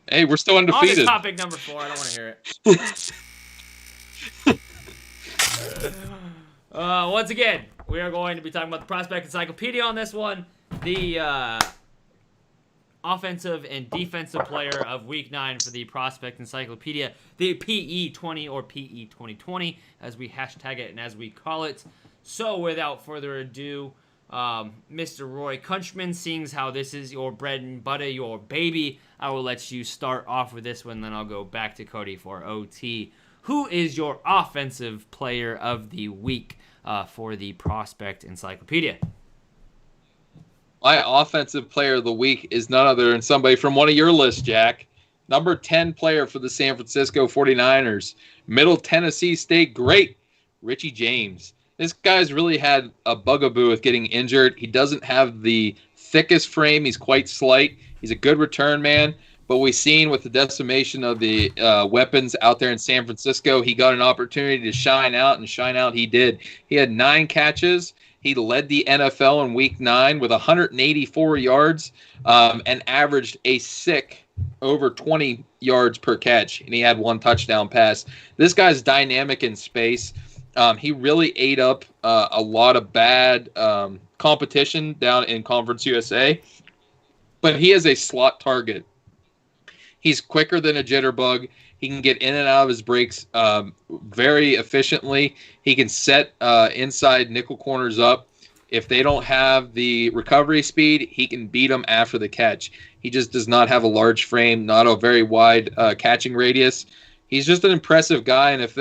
Hey, we're still undefeated. On to topic number 4. I don't want to hear it. Once again, we are going to be talking about the Prospect Encyclopedia on this one. The offensive and defensive player of Week 9 for the Prospect Encyclopedia, the PE20 or PE 2020, as we hashtag it and as we call it. So without further ado, Mr. Roy Countryman, seeing as how this is your bread and butter, your baby, I will let you start off with this one, then I'll go back to Cody for OT. Who is your offensive player of the week for the Prospect Encyclopedia? My offensive player of the week is none other than somebody from one of your lists, Jack. Number 10 player for the San Francisco 49ers. Middle Tennessee State great, Richie James. This guy's really had a bugaboo with getting injured. He doesn't have the thickest frame. He's quite slight. He's a good return man. But we've seen with the decimation of the weapons out there in San Francisco, he got an opportunity to shine out, and shine out he did. He had 9 catches. He led the NFL in Week 9 with 184 yards and averaged a sick over 20 yards per catch, and he had 1 touchdown pass. This guy's dynamic in space. He really ate up a lot of bad competition down in Conference USA, but he is a slot target. He's quicker than a jitterbug. He can get in and out of his breaks very efficiently. He can set inside nickel corners up. If they don't have the recovery speed, he can beat them after the catch. He just does not have a large frame, not a very wide catching radius. He's just an impressive guy, and if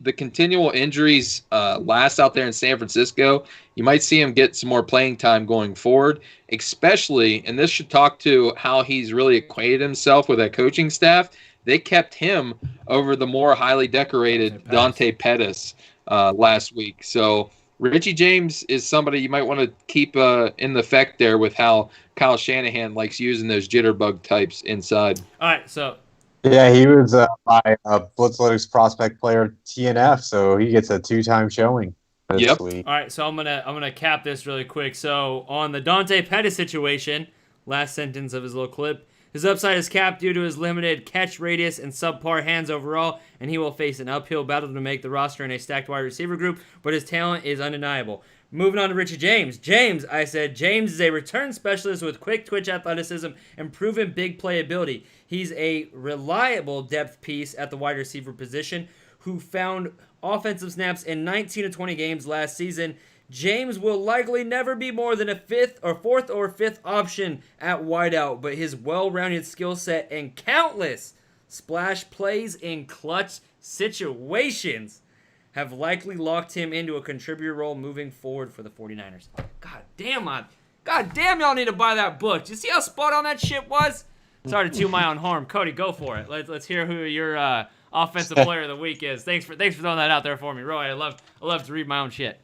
the continual injuries last out there in San Francisco, you might see him get some more playing time going forward, especially, and this should talk to how he's really acquainted himself with that coaching staff. They kept him over the more highly decorated Dante Pettis last week. So Richie James is somebody you might want to keep in the effect there with how Kyle Shanahan likes using those jitterbug types inside. All right, so. Yeah, he was my Blitzlytics prospect player TNF, so he gets a 2-time showing this week. All right, so I'm gonna cap this really quick. So on the Dante Pettis situation, last sentence of his little clip, his upside is capped due to his limited catch radius and subpar hands overall, and he will face an uphill battle to make the roster in a stacked wide receiver group, but his talent is undeniable. Moving on to Richie James. James is a return specialist with quick twitch athleticism and proven big playability. He's a reliable depth piece at the wide receiver position who found offensive snaps in 19 of 20 games last season. James will likely never be more than a fourth or fifth option at wideout, but his well-rounded skill set and countless splash plays in clutch situations have likely locked him into a contributor role moving forward for the 49ers. God damn, y'all need to buy that book. Do you see how spot on that shit was? Sorry to toot my own horn. Cody, go for it. Let's hear who your offensive player of the week is. Thanks for throwing that out there for me, Roy. I love to read my own shit.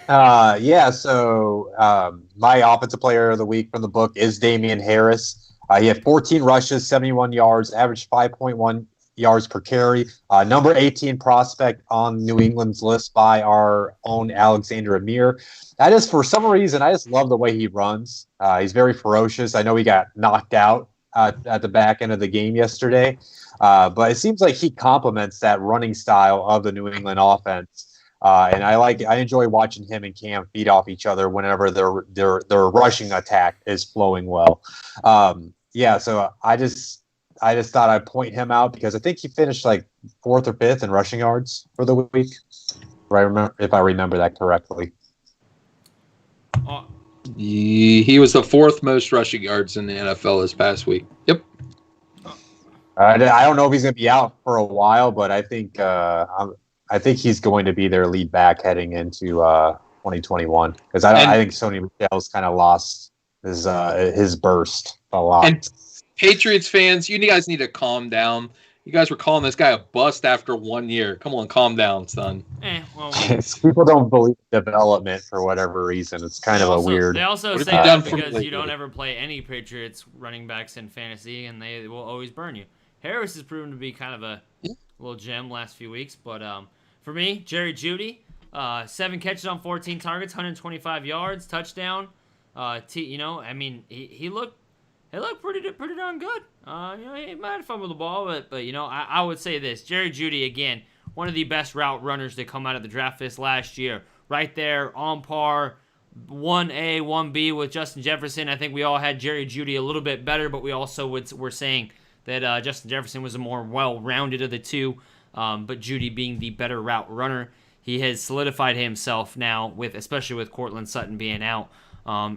So my offensive player of the week from the book is Damian Harris. He had 14 rushes, 71 yards, averaged 5.1 yards per carry. Number 18 prospect on New England's list by our own Alexander Amir. For some reason, I just love the way he runs. He's very ferocious. I know he got knocked out at the back end of the game yesterday, but it seems like he complements that running style of the New England offense. And I enjoy watching him and Cam feed off each other whenever their rushing attack is flowing well. So I just thought I'd point him out because I think he finished like 4th or 5th in rushing yards for the week. If I remember that correctly. He was the 4th most rushing yards in the NFL this past week. Yep. I don't know if he's going to be out for a while, but I think he's going to be their lead back heading into 2021 because I think Sony Michel's kind of lost his burst a lot. And Patriots fans, you guys need to calm down. You guys were calling this guy a bust after 1 year. Come on, calm down, son. People don't believe development for whatever reason. It's kind of a weird. They also say that because you don't ever play any Patriots running backs in fantasy, and they will always burn you. Harris has proven to be kind of a little gem last few weeks, but for me, Jerry Jeudy, 7 catches on 14 targets, 125 yards, touchdown. He looked pretty darn good. He might have fumbled the ball, but I would say this: Jerry Jeudy again one of the best route runners to come out of the draft this last year. Right there, on par, 1A, 1B with Justin Jefferson. I think we all had Jerry Jeudy a little bit better, but we also were saying that Justin Jefferson was a more well-rounded of the two, but Jeudy being the better route runner. He has solidified himself now, especially with Courtland Sutton being out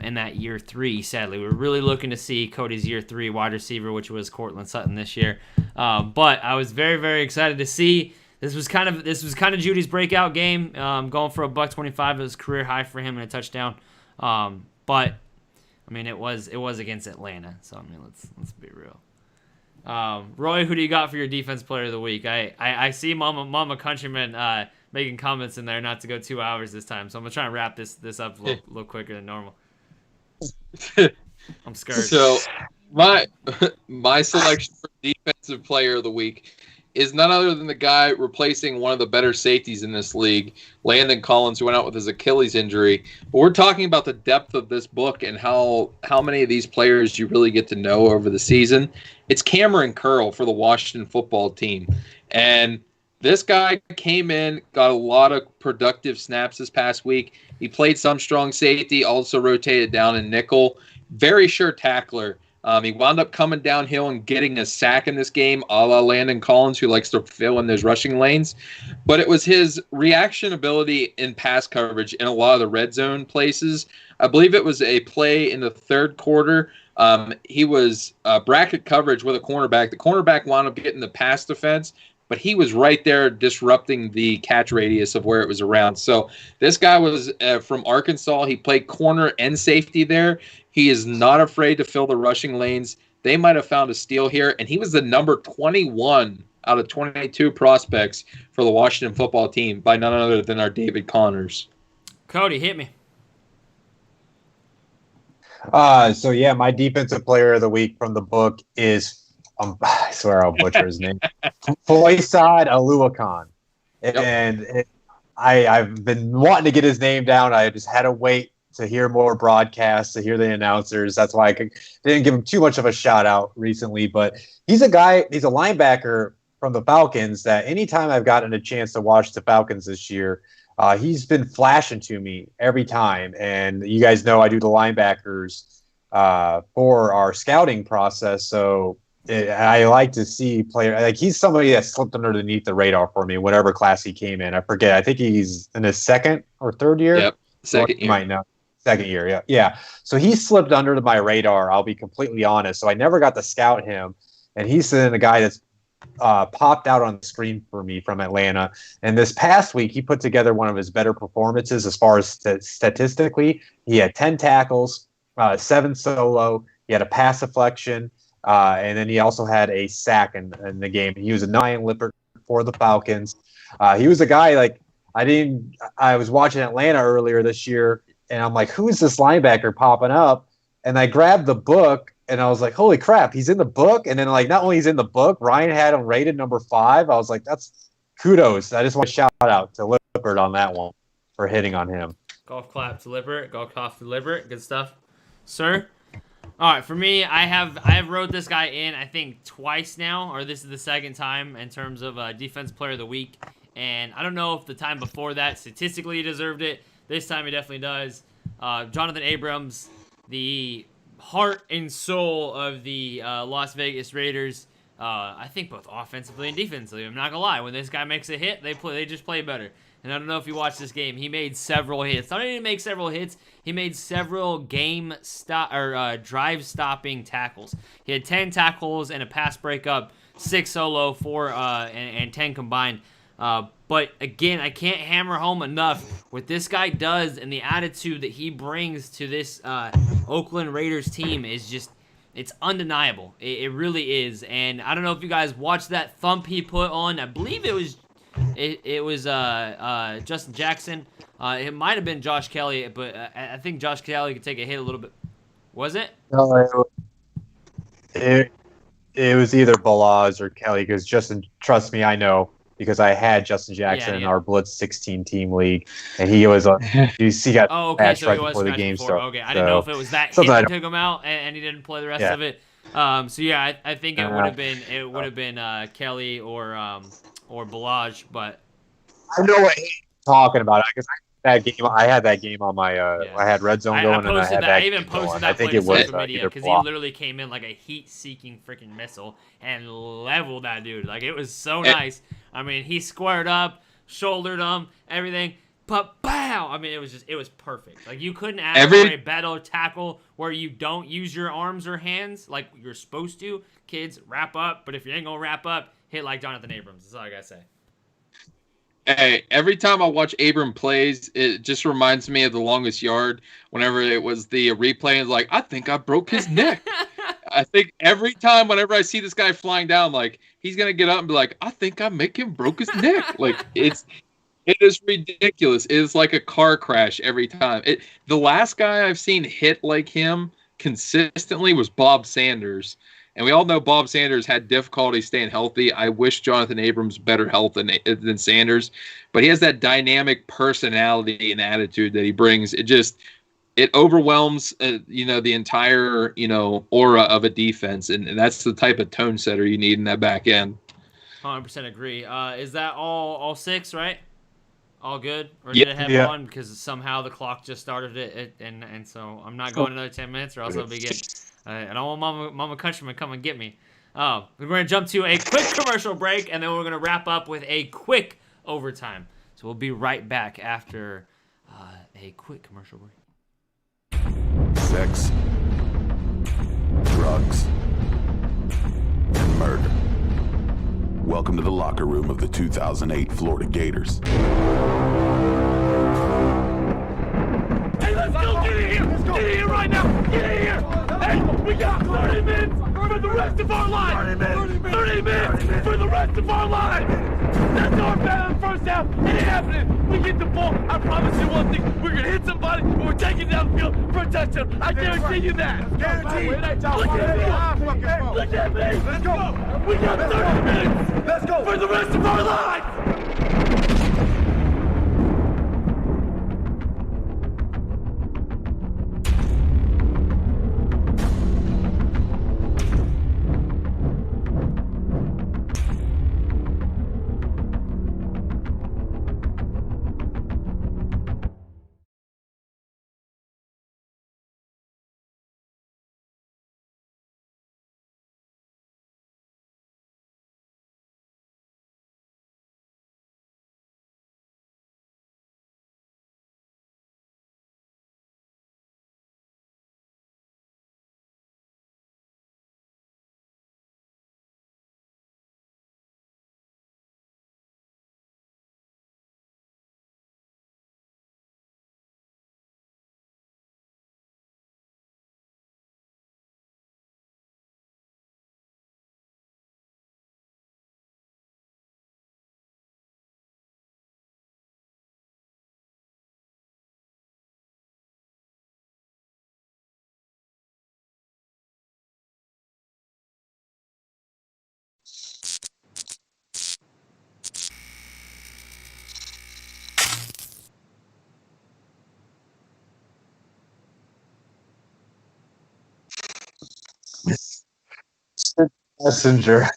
in that year 3, sadly. We were really looking to see Cody's year 3 wide receiver, which was Courtland Sutton this year. But I was very, very excited to see. This was kind of Jeudy's breakout game, going for $125. It was career high for him and a touchdown. But I mean, it was against Atlanta, so I mean, let's be real. Roy, who do you got for your defense player of the week? I see Mama Countryman making comments in there not to go 2 hours this time, so I'm gonna try and wrap this up a little quicker than normal. I'm scared. So my selection for defensive player of the week is none other than the guy replacing one of the better safeties in this league, Landon Collins, who went out with his Achilles injury. But we're talking about the depth of this book and how many of these players you really get to know over the season. It's Cameron Curl for the Washington football team. And this guy came in, got a lot of productive snaps this past week. He played some strong safety, also rotated down in nickel. Very sure tackler. He wound up coming downhill and getting a sack in this game, a la Landon Collins, who likes to fill in those rushing lanes. But it was his reaction ability in pass coverage in a lot of the red zone places. I believe it was a play in the third quarter. He was bracket coverage with a cornerback. The cornerback wound up getting the pass defense, but he was right there disrupting the catch radius of where it was around. So this guy was from Arkansas. He played corner and safety there. He is not afraid to fill the rushing lanes. They might have found a steal here, and he was the number 21 out of 22 prospects for the Washington football team by none other than our David Connors. Cody, hit me. So yeah, my defensive player of the week from the book is I swear I'll butcher his name. Foysad Aluakan. And I've been wanting to get his name down. I just had to wait to hear more broadcasts, to hear the announcers. That's why I didn't give him too much of a shout out recently. But he's a linebacker from the Falcons that anytime I've gotten a chance to watch the Falcons this year, he's been flashing to me every time. And you guys know I do the linebackers for our scouting process. So I like to see players like he's somebody that slipped underneath the radar for me, whatever class he came in. I forget. I think he's in his second or third year. Yep, second year. You might know. Second year, yeah. So he slipped under my radar. I'll be completely honest. So I never got to scout him, and he's been a guy that's popped out on the screen for me from Atlanta. And this past week, he put together one of his better performances as far as statistically. He had 10 tackles, 7 solo. He had a pass deflection. And then he also had a sack in the game. He was a 9 Lippert for the Falcons. He was a guy I was watching Atlanta earlier this year, and I'm like, who is this linebacker popping up? And I grabbed the book, and I was like, holy crap, he's in the book. And then not only he's in the book, Ryan had him rated number 5. I was like, that's kudos. I just want to shout out to Lippert on that one for hitting on him. Golf clap to Lippert. Golf clap to Lippert. Good stuff, sir. All right, for me, I have wrote this guy in, I think, twice now, or this is the second time in terms of defense player of the week. And I don't know if the time before that statistically he deserved it. This time he definitely does. Jonathan Abrams, the heart and soul of the Las Vegas Raiders. I think both offensively and defensively. I'm not gonna lie. When this guy makes a hit, they just play better. And I don't know if you watched this game. He made several hits. Not only did he make several hits, he made several drive-stopping tackles. He had 10 tackles and a pass breakup, 6 solo, 4 and 10 combined. But again, I can't hammer home enough what this guy does and the attitude that he brings to this Oakland Raiders team is just, it's undeniable. It really is. And I don't know if you guys watched that thump he put on. I believe it was Justin Jackson. It might have been Josh Kelly, but I think Josh Kelly could take a hit a little bit. Was it? No, it was either Balaz or Kelly, because Justin, trust me, I know, because I had Justin Jackson in our Blitz 16 team league, and he was he got patched right before the game started. Okay, I didn't know if it was that hit that took him out and he didn't play the rest of it. So yeah, I think it would have been Kelly or Balaj, but I know what he's talking about. I guess I had that game on my. I had Red Zone going, and I had that. I even posted that play to social media because he literally came in like a heat-seeking freaking missile and leveled that dude. Like it was so nice. I mean, he squared up, shouldered him, everything. But bow! I mean, it was perfect. Like you couldn't ask for a better tackle where you don't use your arms or hands like you're supposed to. Kids, wrap up. But if you ain't gonna wrap up, hit like Jonathan Abrams. That's all I gotta say. Hey, every time I watch Abram plays, it just reminds me of The Longest Yard. Whenever it was the replay, it's like, I think I broke his neck. I think every time, whenever I see this guy flying down, like he's gonna get up and be like, I think I make him broke his neck. Like it is ridiculous. It is like a car crash every time. The last guy I've seen hit like him consistently was Bob Sanders. And we all know Bob Sanders had difficulty staying healthy. I wish Jonathan Abrams better health than Sanders. But he has that dynamic personality and attitude that he brings. It overwhelms, the entire, aura of a defense. And that's the type of tone setter you need in that back end. 100% agree. Is that all six, right? All good? Or did it have one? Because somehow the clock just started it, and so I'm not going another 10 minutes or else I'll be getting... I don't want Mama Countryman come and get me. We're going to jump to a quick commercial break, and then we're going to wrap up with a quick overtime. So we'll be right back after a quick commercial break. Sex, drugs, and murder. Welcome to the locker room of the 2008 Florida Gators. Hey, let's go! Get in here! Get in here right now! Get in here! Hey, we got 30 minutes for the rest of our lives! 30 minutes for the rest of our lives! That's our bad first half. It ain't happening. We get the ball. I promise you one thing. We're going to hit somebody and we're taking down the field for a touchdown. I guarantee you that. Guarantee. Look at me. Look at me. Let's go. We got 30 minutes. Let's go. For the rest of our lives. Messenger.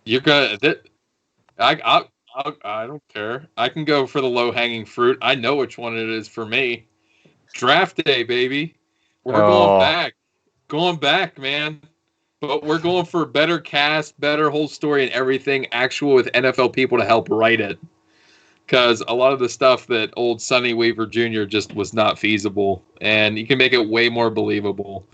You're gonna. I don't care. I can go for the low hanging fruit. I know which one it is for me. Draft day, baby. We're going back, man. But we're going for better cast, better whole story, and everything actual with NFL people to help write it. Because a lot of the stuff that old Sonny Weaver Jr. just was not feasible, and you can make it way more believable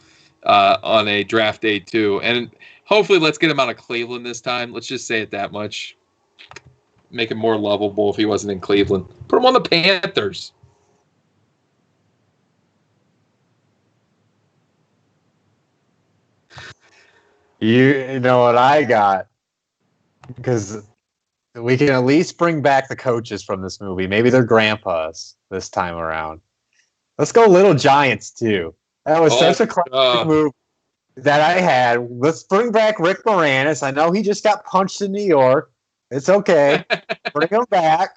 on a draft day too. And hopefully, let's get him out of Cleveland this time. Let's just say it that much. Make him more lovable if he wasn't in Cleveland. Put him on the Panthers. You know what I got? Because we can at least bring back the coaches from this movie. Maybe their grandpas this time around. Let's go Little Giants, too. That was such a classic move that I had. Let's bring back Rick Moranis. I know he just got punched in New York. It's okay. Bring him back.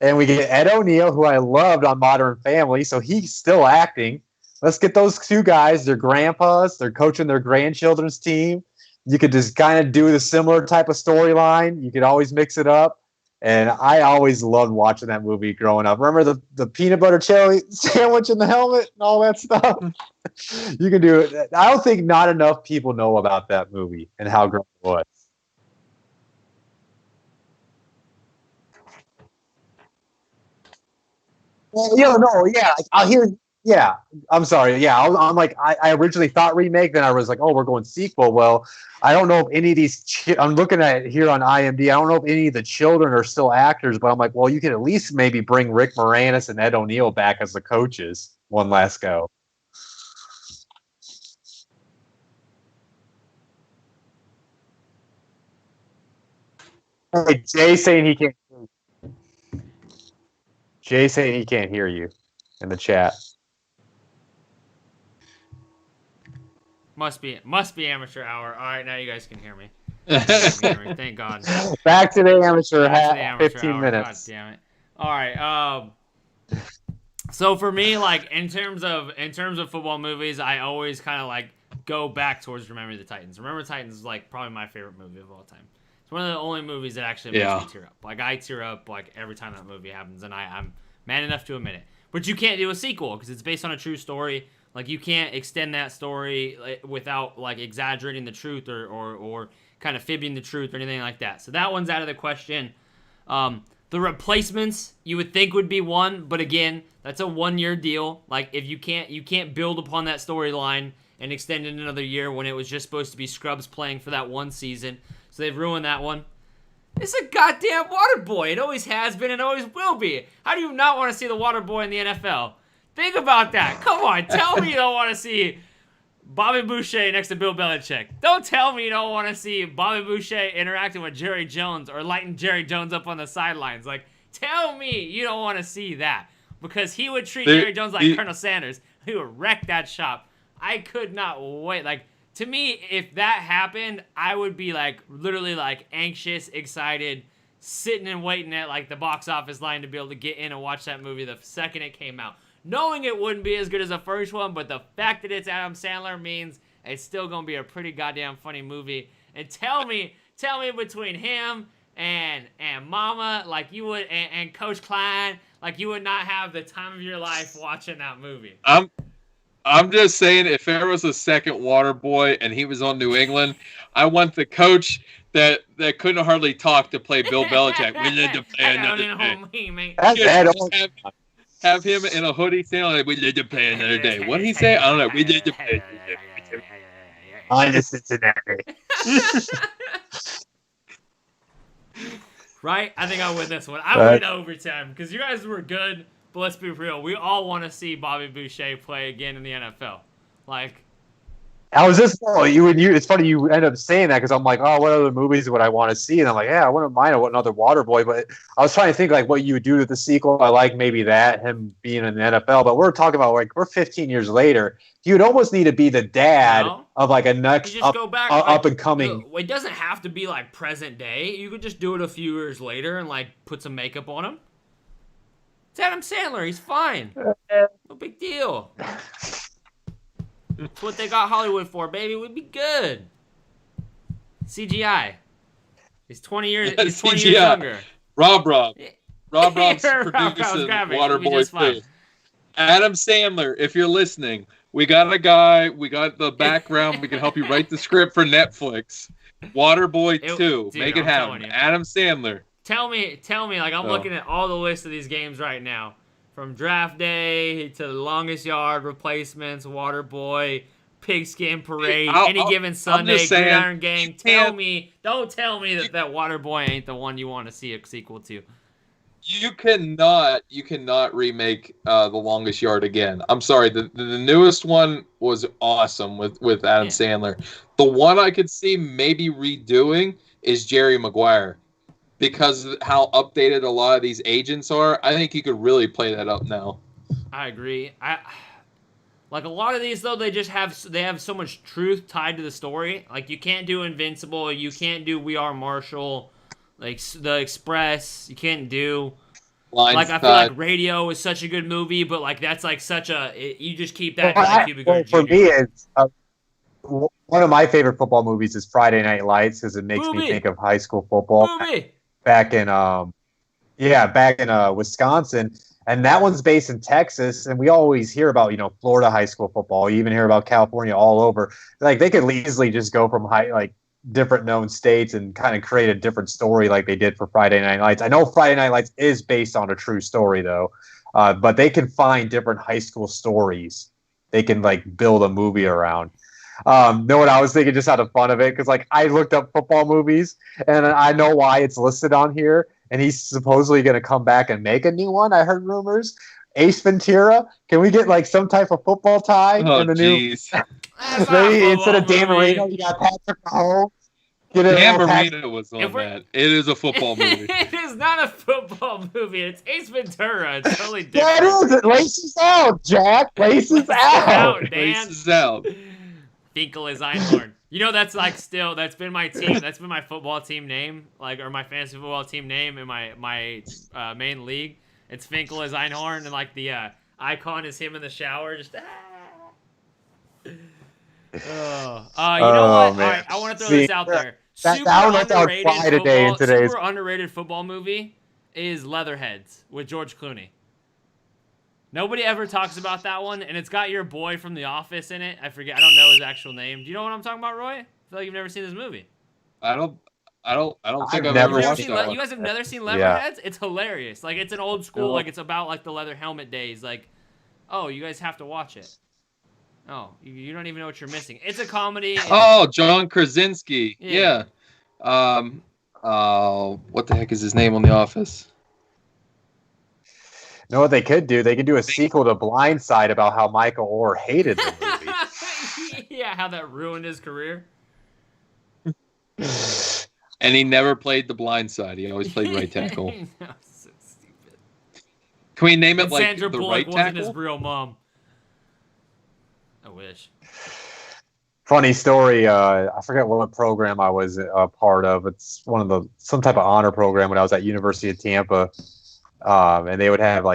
And we get Ed O'Neill, who I loved on Modern Family, so he's still acting. Let's get those two guys. They're grandpas. They're coaching their grandchildren's team. You could just kind of do the similar type of storyline. You could always mix it up. And I always loved watching that movie growing up. Remember the peanut butter jelly sandwich in the helmet and all that stuff? You can do it. I don't think not enough people know about that movie and how great it was. Well, I'll hear. Yeah, I'm sorry. Yeah, I'm like, I originally thought remake, then I was like, oh, we're going sequel. Well, I don't know if any of these. I'm looking at it here on IMDb. I don't know if any of the children are still actors, but I'm like, well, you can at least maybe bring Rick Moranis and Ed O'Neill back as the coaches one last go. Hey, Jay saying he can't. Jay saying he can't hear you in the chat. Must be amateur hour. All right, now you guys can hear me. Thank God. Back to the amateur 15 hour. minutes. God damn it. All right. So for me, like in terms of football movies, I always kind of like go back towards Remember the Titans. Remember the Titans is like probably my favorite movie of all time. It's one of the only movies that actually makes me tear up. Like I tear up like every time that movie happens, and I'm man enough to admit it. But you can't do a sequel because it's based on a true story. Like you can't extend that story without like exaggerating the truth or kind of fibbing the truth or anything like that. So that one's out of the question. The Replacements you would think would be one, but again, that's a 1-year deal. Like if you can't build upon that storyline and extend it another year when it was just supposed to be Scrubs playing for that one season. So they've ruined that one. It's a goddamn water boy. It always has been and always will be. How do you not want to see the water boy in the NFL? Think about that. Come on. Tell me you don't want to see Bobby Boucher next to Bill Belichick. Don't tell me you don't want to see Bobby Boucher interacting with Jerry Jones or lighting Jerry Jones up on the sidelines. Like, tell me you don't want to see that. Because he would treat Jerry Jones like Colonel Sanders. He would wreck that shop. I could not wait. Like, to me, if that happened, I would be like literally like anxious, excited, sitting and waiting at like the box office line to be able to get in and watch that movie the second it came out. Knowing it wouldn't be as good as the first one, but the fact that it's Adam Sandler means it's still going to be a pretty goddamn funny movie. And tell me between him and Mama, like you would, and Coach Klein, like you would not have the time of your life watching that movie. I'm just saying, if there was a second water boy and he was on New England, I want the coach that couldn't hardly talk to play Bill Belichick. We need to play another day. Have him in a hoodie saying, like, we need to play another day. What did he say? I don't know. We need to play another day. On to Cincinnati. Right? I think I'll win this one. I win overtime because you guys were good, but let's be real. We all want to see Bobby Boucher play again in the NFL. Like, I was just it's funny you end up saying that because I'm like, oh, what other movies would I want to see? And I'm like, yeah, I wouldn't mind another Waterboy, but I was trying to think like what you would do with the sequel. I like maybe that him being in the NFL, but we're talking about like we're 15 years later. You would almost need to be the dad of like a next up and coming. It doesn't have to be like present day. You could just do it a few years later and like put some makeup on him. It's Adam Sandler. He's fine. No big deal. That's what they got Hollywood for, baby. We'd be good. CGI. He's 20 years. He's 20 years younger. Rob's producing Waterboy 2. Adam Sandler, if you're listening, we got a guy. We got the background. We can help you write the script for Netflix. Waterboy 2. Dude, make it happen. Adam Sandler. Tell me. Like I'm looking at all the lists of these games right now. From Draft Day to the Longest Yard, Replacements, Waterboy, Pigskin Parade, Any Given Sunday, Gridiron Gang. Don't tell me that Waterboy ain't the one you want to see a sequel to. You cannot remake The Longest Yard again. I'm sorry. The newest one was awesome with Adam Sandler. The one I could see maybe redoing is Jerry Maguire. Because of how updated a lot of these agents are, I think you could really play that up now. I agree. Like a lot of these though, they have so much truth tied to the story. Like you can't do Invincible, you can't do We Are Marshall, like The Express, you can't do. Like I feel like Radio is such a good movie, but like that's like you just keep that like Cuba Gooding Jr. For me, it's one of my favorite football movies is Friday Night Lights because it makes me think of high school football back in Wisconsin. And that one's based in Texas, and we always hear about, Florida high school football. You even hear about California all over. Like they could easily just go from different known states and kind of create a different story like they did for Friday Night Lights. I know Friday Night Lights is based on a true story though, but they can find different high school stories they can build a movie around. Know what I was thinking just out of fun of it? Because I looked up football movies and I know why it's listed on here. And he's supposedly going to come back and make a new one. I heard rumors. Ace Ventura. Can we get some type of football tie in the new? Maybe instead of Dan Marino, you got Patrick Mahomes. Dan Marino was on that. It is a football movie. It is not a football movie. It's Ace Ventura. It's totally different. That is it. Laces out, Jack. Laces out. Laces out. Finkel is Einhorn. That's been my team. That's been my football team name, or my fantasy football team name in my main league. It's Finkel is Einhorn, and the icon is him in the shower. Just you know what? All right, I want to throw this out there. Super underrated football movie is Leatherheads with George Clooney. Nobody ever talks about that one, and it's got your boy from The Office in it. I don't know his actual name. Do you know what I'm talking about, Roy? I feel like you've never seen this movie. I don't think I've ever watched that one. You guys have never seen Leatherheads? Yeah. It's hilarious. It's an old school. It's about the leather helmet days. Oh, you guys have to watch it. Oh, you don't even know what you're missing. It's a comedy. Oh, John Krasinski. Yeah. What the heck is his name on The Office? You know what they could do? They could do a sequel to Blindside about how Michael Orr hated the movie. Yeah, how that ruined his career. And he never played the blind side. He always played right tackle. No, so stupid. Can we name it Sandra the Bullock right tackle? wasn't his real mom. I wish. Funny story. I forget what program I was a part of. It's some type of honor program when I was at University of Tampa. And they would have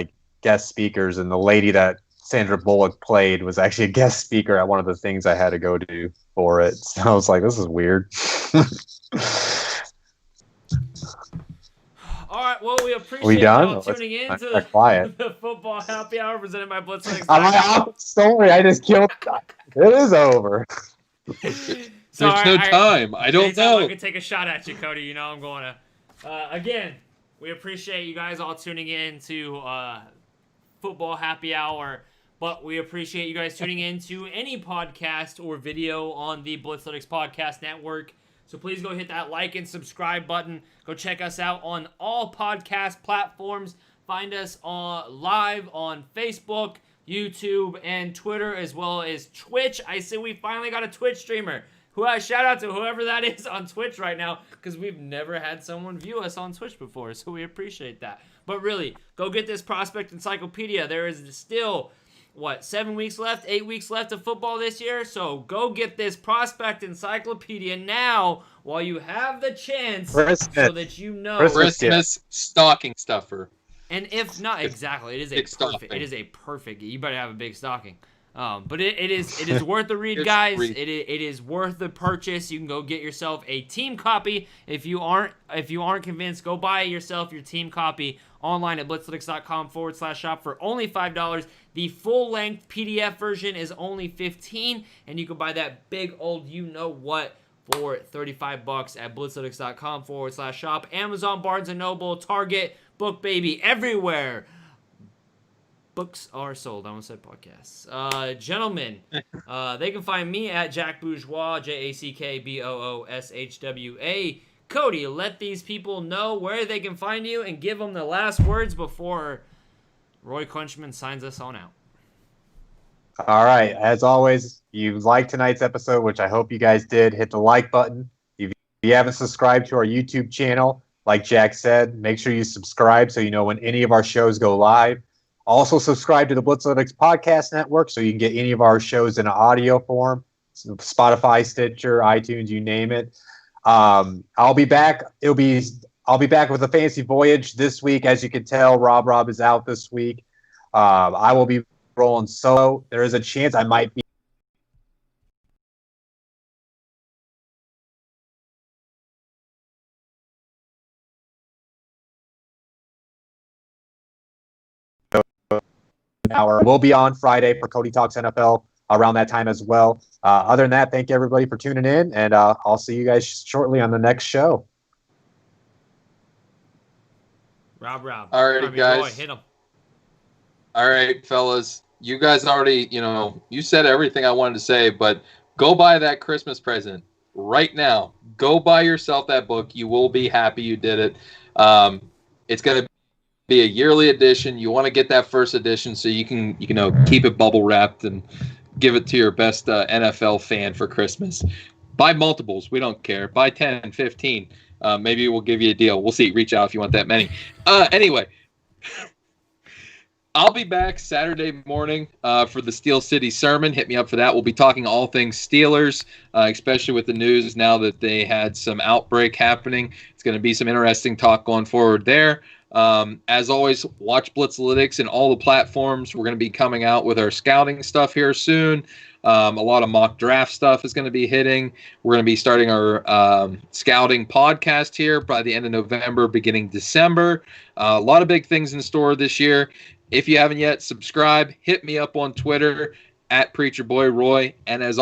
guest speakers, and the lady that Sandra Bullock played was actually a guest speaker at one of the things I had to go to for it. So I was like, this is weird. All right, well, we appreciate y'all tuning in to the Football Happy Hour presented by Blitzlink. Story, I just killed. It is over. There's no time. I don't know. I could take a shot at you, Cody. I'm going to. Again, we appreciate you guys all tuning in to Football Happy Hour, but we appreciate you guys tuning in to any podcast or video on the Blitzletics Podcast Network. So please go hit that like and subscribe button. Go check us out on all podcast platforms. Find us live on Facebook, YouTube, and Twitter, as well as Twitch. I see we finally got a Twitch streamer. Shout out to whoever that is on Twitch right now, because we've never had someone view us on Twitch before, so we appreciate that. But really, go get this Prospect Encyclopedia. There is still, 7 weeks left, 8 weeks left of football this year, so go get this Prospect Encyclopedia now while you have the chance, so that you know. Christmas stocking stuffer. And if not, exactly, it is a perfect. You better have a big stocking. But it is worth the read, guys. It is worth the purchase. You can go get yourself a team copy. If you aren't convinced, go buy yourself your team copy online at blitzletics.com/shop for only $5. The full-length PDF version is only $15, and you can buy that big old you-know-what for $35 at blitzletics.com/shop. Amazon, Barnes & Noble, Target, Book Baby, everywhere books are sold. I almost said podcasts. Gentlemen, they can find me at Jack Bourgeois, JackBooshwa. Cody, let these people know where they can find you and give them the last words before Roy Kunchman signs us on out. All right. As always, you liked tonight's episode, which I hope you guys did. Hit the like button. If you haven't subscribed to our YouTube channel, like Jack said, make sure you subscribe so you know when any of our shows go live. Also, subscribe to the Blitzalytics Podcast Network so you can get any of our shows in audio form. So Spotify, Stitcher, iTunes, you name it. I'll be back. I'll be back with a Fantasy Voyage this week. As you can tell, Rob is out this week. I will be rolling solo. There is a chance I might be hour. We'll be on Friday for Cody Talks NFL around that time as well. Other than that, thank you everybody for tuning in, and I'll see you guys shortly on the next show. Rob. All right, guys. Roy, hit him. All right, fellas. You guys already, you said everything I wanted to say, but go buy that Christmas present right now. Go buy yourself that book. You will be happy you did it. It's going to be a yearly edition. You want to get that first edition so you can keep it bubble wrapped and give it to your best NFL fan for Christmas. Buy multiples. We don't care. Buy 10, 15. Maybe we'll give you a deal. We'll see. Reach out if you want that many. Anyway, I'll be back Saturday morning for the Steel City Sermon. Hit me up for that. We'll be talking all things Steelers, especially with the news now that they had some outbreak happening. It's going to be some interesting talk going forward there. As always, watch Blitzalytics and all the platforms. We're going to be coming out with our scouting stuff here soon. A lot of mock draft stuff is going to be hitting. We're going to be starting our scouting podcast here by the end of November, beginning December. A lot of big things in store this year. If you haven't yet, subscribe. Hit me up on Twitter @PreacherBoyRoy. And as